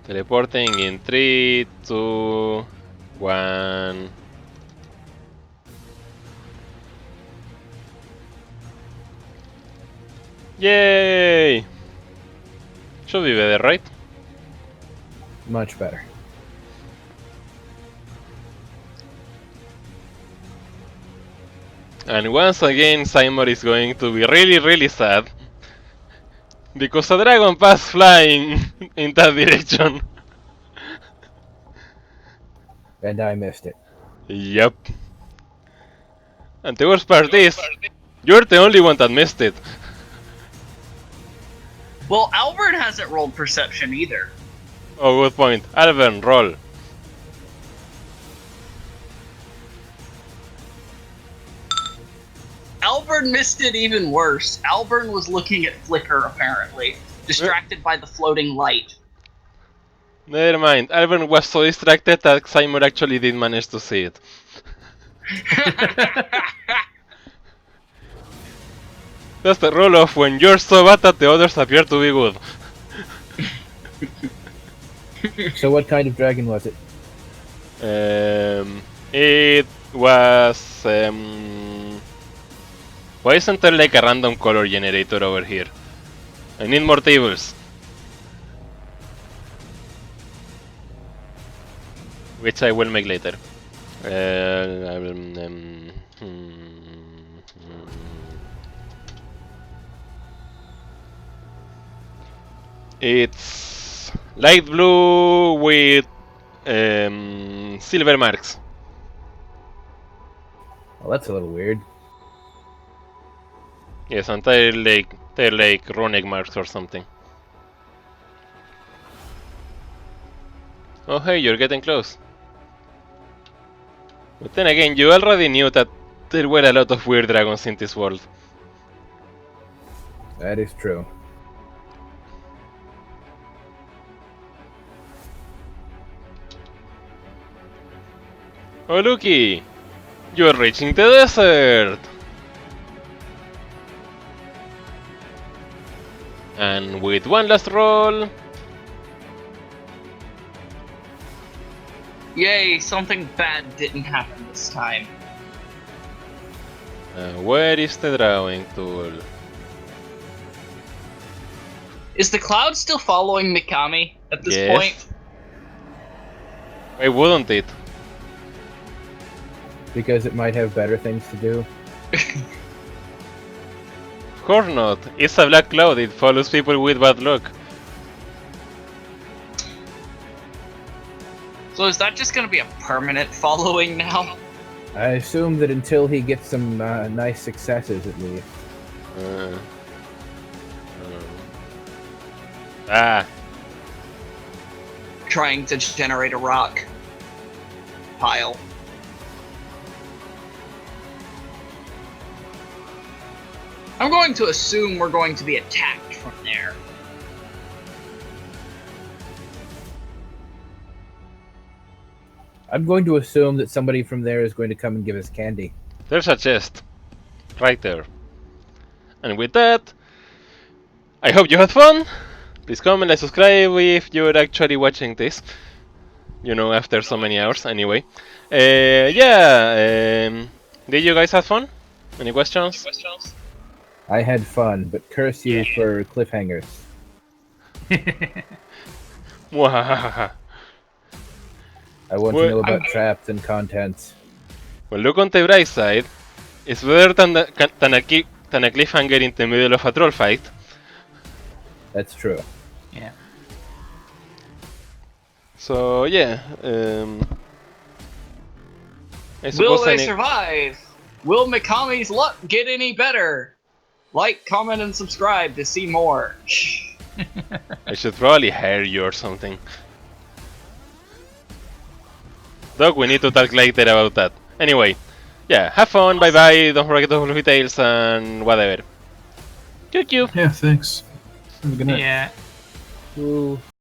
Teleporting in 3, 2, 1. Yay! Should be better, right? Much better. And once again, Simon is going to be really, really sad. Because a dragon passed flying in that direction. And I missed it. Yep. And the worst part is, you're the only one that missed it. Well, Albert hasn't rolled perception either. Oh, good point. Alvin, roll. Albert missed it even worse. Albert was looking at Flicker, apparently, distracted by the floating light. Never mind. Alvin was so distracted that Simon actually did manage to see it. That's the rule of when you're so bad that the others appear to be good. So what kind of dragon was it? It was... why isn't there like a random color generator over here? I need more tables. Which I will make later. It's light blue with silver marks. Well, that's a little weird. Yes, and they're like runic marks or something. Oh hey, you're getting close. But then again, you already knew that there were a lot of weird dragons in this world. That is true. Oh looky! You're reaching the desert! And with one last roll... Yay, something bad didn't happen this time. where is the drawing tool? Is the cloud still following Mikami at this Yes. point? Why wouldn't it? Because it might have better things to do. Of course not. It's a black cloud, it follows people with bad luck. So is that just gonna be a permanent following now? I assume that until he gets some nice successes at least. Ah, Trying to generate a rock pile. I'm going to assume we're going to be attacked from there. I'm going to assume that somebody from there is going to come and give us candy. there's a chest. Right there. And with that, I hope you had fun. Please comment and subscribe if you're actually watching this. You know, after so many hours, anyway. Yeah, did you guys have fun? Any questions? I had fun, but curse you for cliffhangers. Mwahahaha. I want Well, to know about traps and contents. Well, look on the bright side. It's better than a cliffhanger in the middle of a troll fight. That's true. Yeah. So yeah, I Will suppose they survive? Will Mikami's luck get any better? Like, comment, and subscribe to see more. I should probably hire you or something. Doc, we need to talk later about that. Anyway, yeah, have fun, bye bye, don't forget the fluffy tails and whatever. Choo choo! Yeah, thanks. Have a good night. Yeah. Ooh.